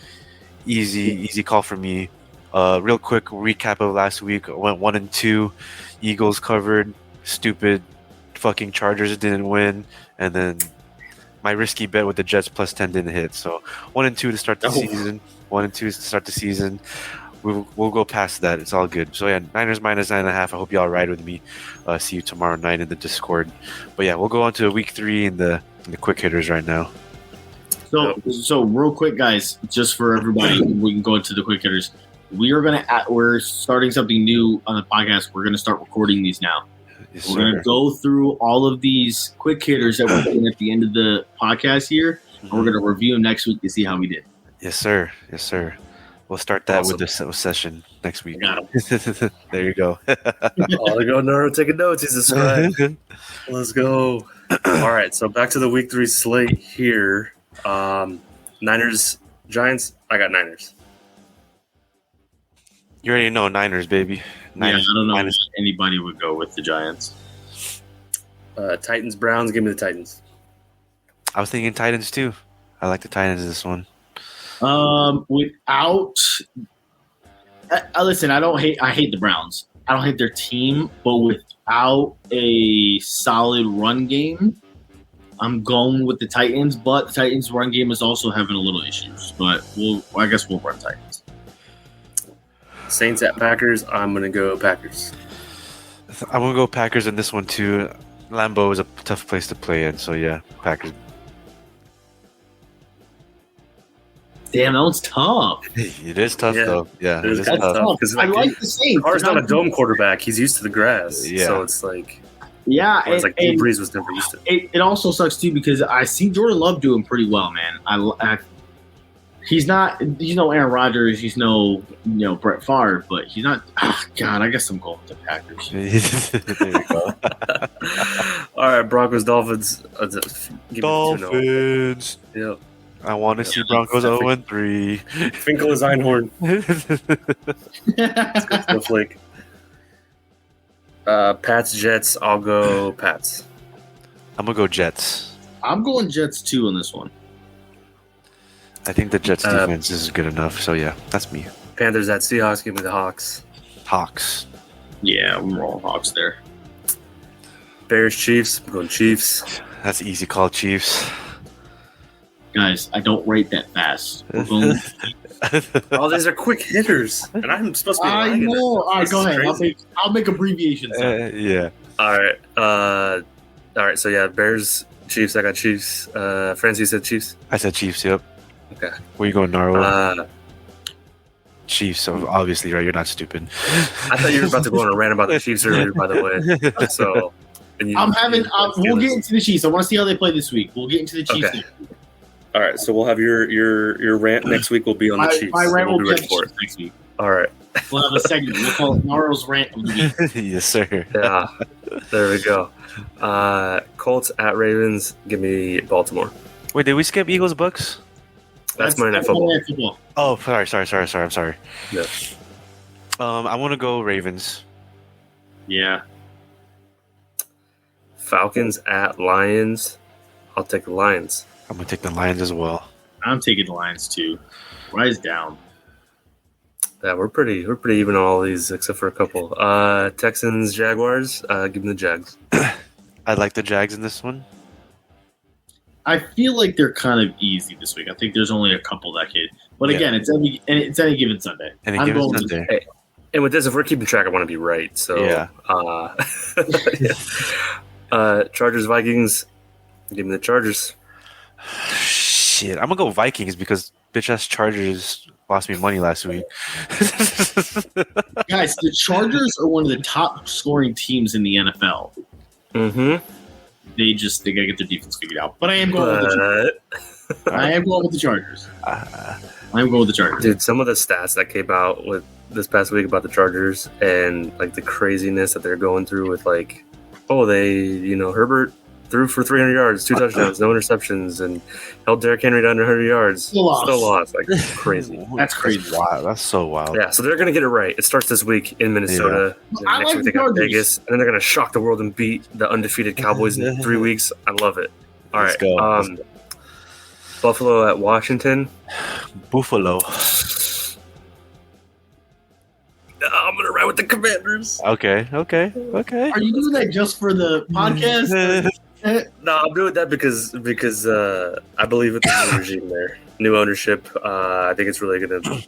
Easy call for me. Real quick recap of last week. I went 1-2. Eagles covered. Stupid fucking Chargers didn't win, and then my risky bet with the Jets +10 didn't hit. So 1-2 to start the season. 1-2 to start the season. We'll go past that. It's all good. So yeah, Niners -9.5. I hope y'all ride with me. See you tomorrow night in the Discord. But yeah, we'll go on to week 3 in the quick hitters right now. So real quick, guys, just for everybody, we can go into the quick hitters. We're starting something new on the podcast. We're gonna start recording these now. Yes, we're gonna go through all of these quick hitters that we're doing at the end of the podcast here, and we're gonna review them next week to see how we did. Yes, sir. We'll start that with this session next week. There you go. I'll go, Naro, taking notes. He's a scribe. Let's go. All right, so back to the week 3 slate here. Niners, Giants. I got Niners. You already know Niners, baby. Niners, I don't know if anybody would go with the Giants. Titans, Browns. Give me the Titans. I was thinking Titans too. I like the Titans this one. Listen, I hate the Browns. I don't hate their team, but without a solid run game, I'm going with the Titans. But the Titans' run game is also having a little issues. But I guess we'll run Titans. Saints at Packers. I'm gonna go Packers. I'm gonna go Packers in this one too. Lambeau is a tough place to play in, so yeah, Packers. Damn, that one's tough. It is tough, though. Yeah, it is tough. I like the Saints. Carr's not a dome quarterback. He's used to the grass. Yeah. So it's like... Yeah. It's like Drew Brees was never used to it. It also sucks, too, because I see Jordan Love doing pretty well, man. He's not... He's no Aaron Rodgers. He's no Brett Favre, but he's not... God, I guess I'm going with the Packers. There you go. All right, Broncos, Dolphins. Dolphins. Yep. I want to see Broncos 0-3. Finkel is Einhorn. Let's go to the flake. Pats, Jets. I'll go Pats. I'm going to go Jets. I'm going Jets, too, on this one. I think the Jets defense is good enough. So, yeah, that's me. Panthers at Seahawks. Give me the Hawks. Hawks. Yeah, I'm rolling Hawks there. Bears, Chiefs. I'm going Chiefs. That's easy call, Chiefs. Guys, I don't rate that fast. We're going... These are quick hitters, and I'm supposed to be. I know. All right, go ahead. I'll make abbreviations. Yeah. All right. So yeah, Bears, Chiefs. I got Chiefs. Francie said Chiefs. I said Chiefs. Yep. Okay. Where you going, Naro? Chiefs. So obviously, right? You're not stupid. I thought you were about to go on a rant about the Chiefs earlier, by the way. So. We'll get into the Chiefs. I want to see how they play this week. We'll get into the Chiefs. Okay. All right, so we'll have your rant next week. Will be on the Chiefs. My rant will be ready for it next week. All right. We'll have a segment. We'll call it Naro's Rant of the Week. Yes, sir. Yeah, there we go. Colts at Ravens. Give me Baltimore. Wait, did we skip Eagles Bucks? That's Monday Night Football. Oh, sorry. I'm sorry. Yeah. I want to go Ravens. Yeah. Falcons at Lions. I'll take the Lions. I'm gonna take the Lions as well. I'm taking the Lions too. Rise down. Yeah, we're pretty even on all these except for a couple. Texans, Jaguars. Give them the Jags. I like the Jags in this one. I feel like they're kind of easy this week. I think there's only a couple that could. But again, it's any given Sunday. Hey, and with this, if we're keeping track, I want to be right. So yeah. Chargers, Vikings. Give me the Chargers. Shit, I'm gonna go Vikings because bitch ass Chargers lost me money last week. Guys, the Chargers are one of the top scoring teams in the NFL. Mm-hmm. They gotta get their defense figured out. But I am going with the Chargers. I am going with the Chargers. I'm going with the Chargers. Dude, some of the stats that came out with this past week about the Chargers and like the craziness that they're going through with like, Herbert threw for 300 yards, 2 touchdowns, no interceptions, and held Derrick Henry down to 100 yards. Still lost. Like, crazy. That's crazy. Wow, that's so wild. Yeah, so they're going to get it right. It starts this week in Minnesota. Yeah. Next week they got Vegas. And then they're going to shock the world and beat the undefeated Cowboys in 3 weeks. I love it. All right. Let's go. Buffalo at Washington. Buffalo. I'm going to ride with the Commanders. Okay. Are you doing that just for the podcast? No, I'm doing that because I believe in the new regime there. New ownership. I think it's really going to...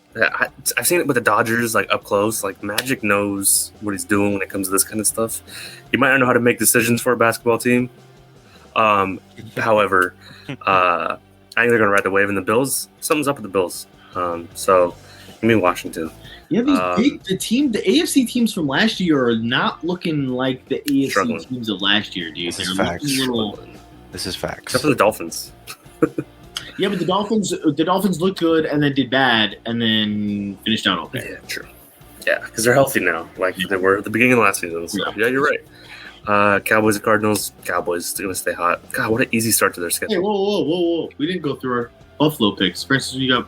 I've seen it with the Dodgers, like, up close. Like, Magic knows what he's doing when it comes to this kind of stuff. He might not know how to make decisions for a basketball team. However, I think they're going to ride the wave in the Bills. Something's up with the Bills. So, give me Washington. Yeah, the AFC teams from last year are not looking like the AFC teams of last year, dude. This is facts. Except for the Dolphins. Yeah, but the Dolphins looked good and then did bad and then finished out okay. Yeah, true. Yeah, because they're healthy now, like they were at the beginning of last season. So, yeah, you're right. Cowboys and Cardinals. Cowboys going to stay hot. God, what an easy start to their schedule. Hey, whoa. We didn't go through our Buffalo picks. Francis, you got...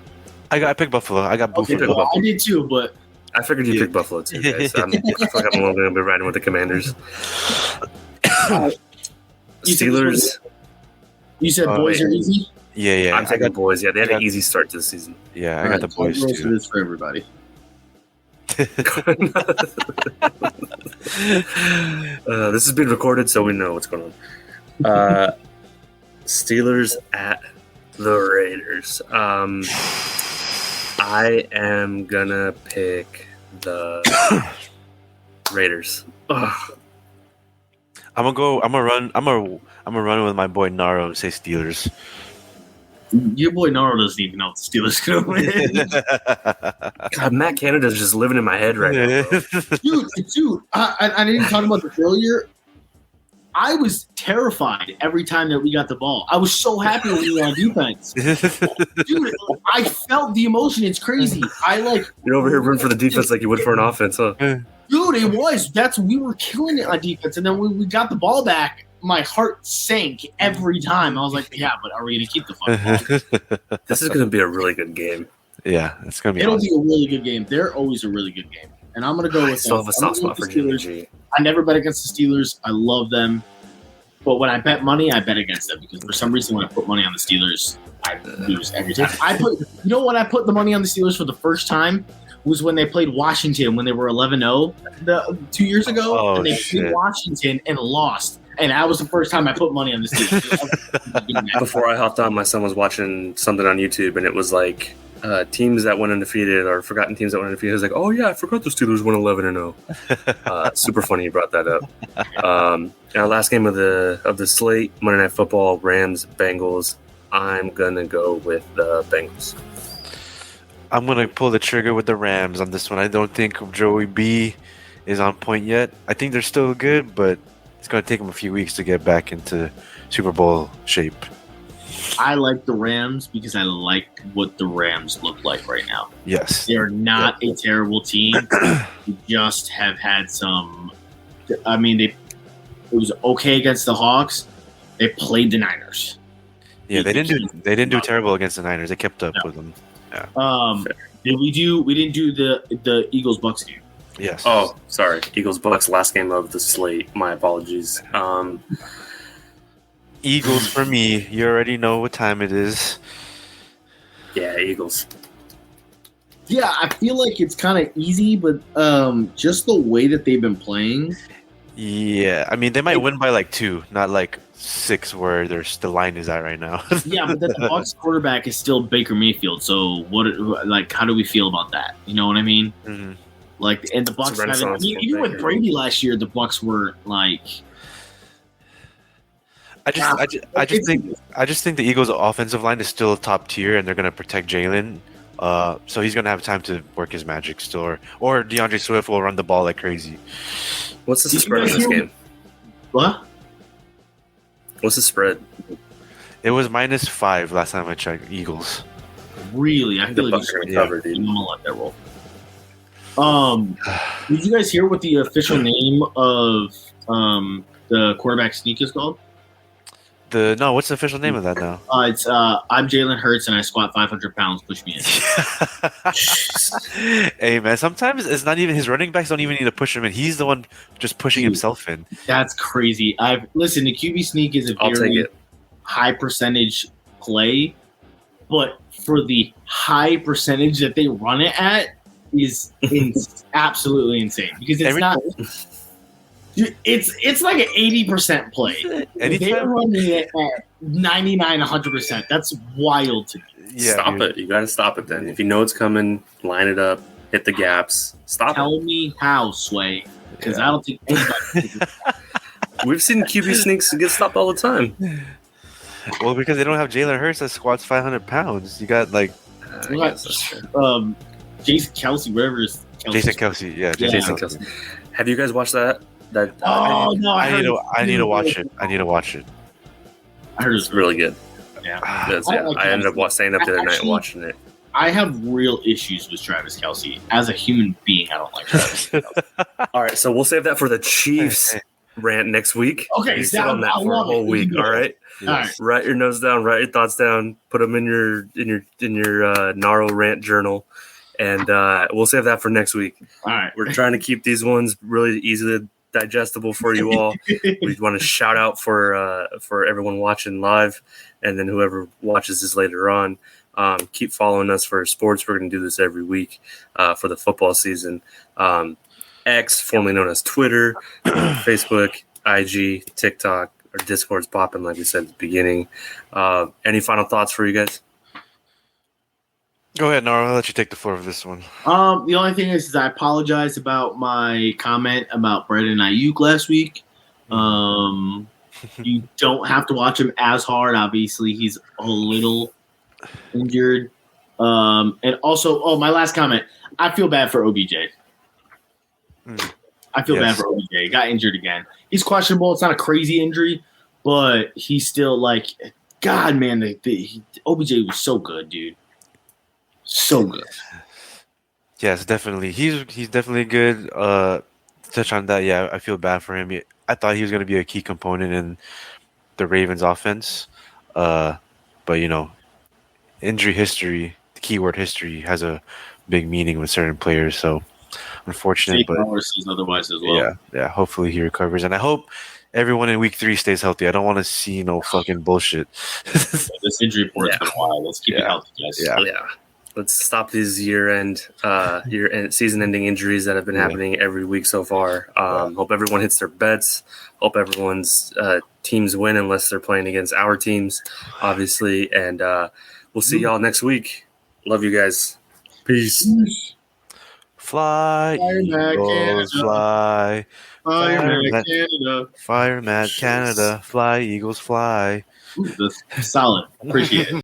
I picked Buffalo. I got Buffalo. Okay, I did too, but... I figured you picked Buffalo too, guys. I feel like I'm going to be riding with the Commanders. Steelers. You said boys are easy? Yeah. I'm taking the boys. Yeah, they had an easy start to the season. Yeah, I got the boys too. This for everybody. This has been recorded, so we know what's going on. Steelers at the Raiders. I am gonna pick the Raiders. Ugh. I'm gonna run with my boy Naro and say Steelers. Your boy Naro doesn't even know if the Steelers are gonna win. God, Matt Canada's just living in my head right now. Dude, I didn't talk about the failure. I was terrified every time that we got the ball. I was so happy when we were on defense. Dude, I felt the emotion. It's crazy. You're over here rooting for the defense like you would for an offense, huh? Dude, it was. We were killing it on defense. And then when we got the ball back, my heart sank every time. I was like, yeah, but are we going to keep the fucking ball? This is going to be a really good game. Yeah, it's going to be It'll be a really good game. They're always a really good game. And I'm going to go with I still have a soft spot for Steelers. I never bet against the Steelers. I love them. But when I bet money, I bet against them because for some reason when I put money on the Steelers, I lose every time. When I put the money on the Steelers for the first time was when they played Washington when they were 11-0 2 years ago. And they played Washington and lost. And that was the first time I put money on the Steelers. Before I hopped on, my son was watching something on YouTube, and it was like teams that went undefeated or forgotten teams that went undefeated. I was like, oh, yeah, I forgot the Steelers went 11-0. Super funny you brought that up. Our last game of the slate, Monday Night Football, Rams, Bengals. I'm going to go with the Bengals. I'm going to pull the trigger with the Rams on this one. I don't think Joey B is on point yet. I think they're still good, but it's going to take them a few weeks to get back into Super Bowl shape. I like the Rams because I like what the Rams look like right now. Yes. They're not a terrible team. They just have had some – I mean, it was okay against the Hawks, They played the Niners. Yeah, they didn't do terrible against the Niners. They kept up with them. Yeah. We didn't do the Eagles Bucks game. Yes. Oh, sorry. Eagles Bucks last game of the slate. My apologies. Eagles for me. You already know what time it is. Yeah, Eagles. Yeah, I feel like it's kind of easy, but just the way that they've been playing. Yeah, I mean they might win by like 2, not like 6, where the line is at right now. Yeah, but the Bucks quarterback is still Baker Mayfield. So how do we feel about that? You know what I mean? Mm-hmm. Like, and the Bucks even with Brady last year, the Bucks were like. I just think the Eagles' offensive line is still top tier, and they're going to protect Jalen. So he's going to have time to work his magic still, or DeAndre Swift will run the ball like crazy. What's the spread in this game? What? What's the spread? It was -5 last time I checked. Eagles. Really? I feel like Bucks are going to cover, dude. I'm gonna let that roll. Did you guys hear what the official name of the quarterback sneak is called? What's the official name of that now? It's I'm Jalen Hurts and I squat 500 pounds. Push me in. Hey man, sometimes it's not even his running backs don't even need to push him in. He's the one just pushing himself in. That's crazy. Listen. The QB sneak is a very high percentage play, but for the high percentage that they run it at is absolutely insane because it's not. It's like an 80% play. They're running it at 99, 100%. That's wild to me. Yeah, stop it. You got to stop it then. If you know it's coming, line it up, hit the gaps. Tell me how, Sway. Because I don't think anybody. We've seen QB sneaks get stopped all the time. Well, because they don't have Jalen Hurts that squats 500 pounds. You got like Jason Kelsey, whatever is Jason Kelsey. Yeah, Jason Kelsey. Have you guys watched that? No! I need to watch it. I heard it's really good. Yeah, I ended up staying up the other night and watching it. I have real issues with Travis Kelsey as a human being. I don't like Travis Kelsey. All right, so we'll save that for the Chiefs rant next week. Okay, sit on that for a whole week. All right. All right. Write your notes down. Write your thoughts down. Put them in your Naro rant journal, and we'll save that for next week. All right. We're trying to keep these ones really easily digestible for you all. We want to shout out for everyone watching live, and then whoever watches this later on. Keep following us for sports. We're going to do this every week for the football season. X, formerly known as Twitter, Facebook, IG, TikTok, or Discord's popping, like we said at the beginning. Any final thoughts for you guys? Go ahead, Nora. I'll let you take the floor for this one. The only thing is I apologize about my comment about Brandon Ayuk last week. You don't have to watch him as hard. Obviously, he's a little injured. And also, my last comment. I feel bad for OBJ. I feel bad for OBJ. He got injured again. He's questionable. It's not a crazy injury, but he's still like, God, man, OBJ was so good, dude. So good. Yes, definitely. He's definitely good. Touch on that. Yeah, I feel bad for him. I thought he was going to be a key component in the Ravens offense. But, injury history, the keyword history, has a big meaning with certain players. So, unfortunate. But says otherwise as well. Yeah. Hopefully he recovers. And I hope everyone in week 3 stays healthy. I don't want to see no fucking bullshit. This injury report's been wild. Let's keep it healthy, guys. Yeah. Let's stop these year-end, season-ending injuries that have been happening every week so far. Hope everyone hits their bets. Hope everyone's teams win unless they're playing against our teams, obviously. And we'll see y'all next week. Love you guys. Peace. Fly, Eagles, fly. Fire Mad Canada. Fly, Eagles, fly. Ooh, that's solid. Appreciate it.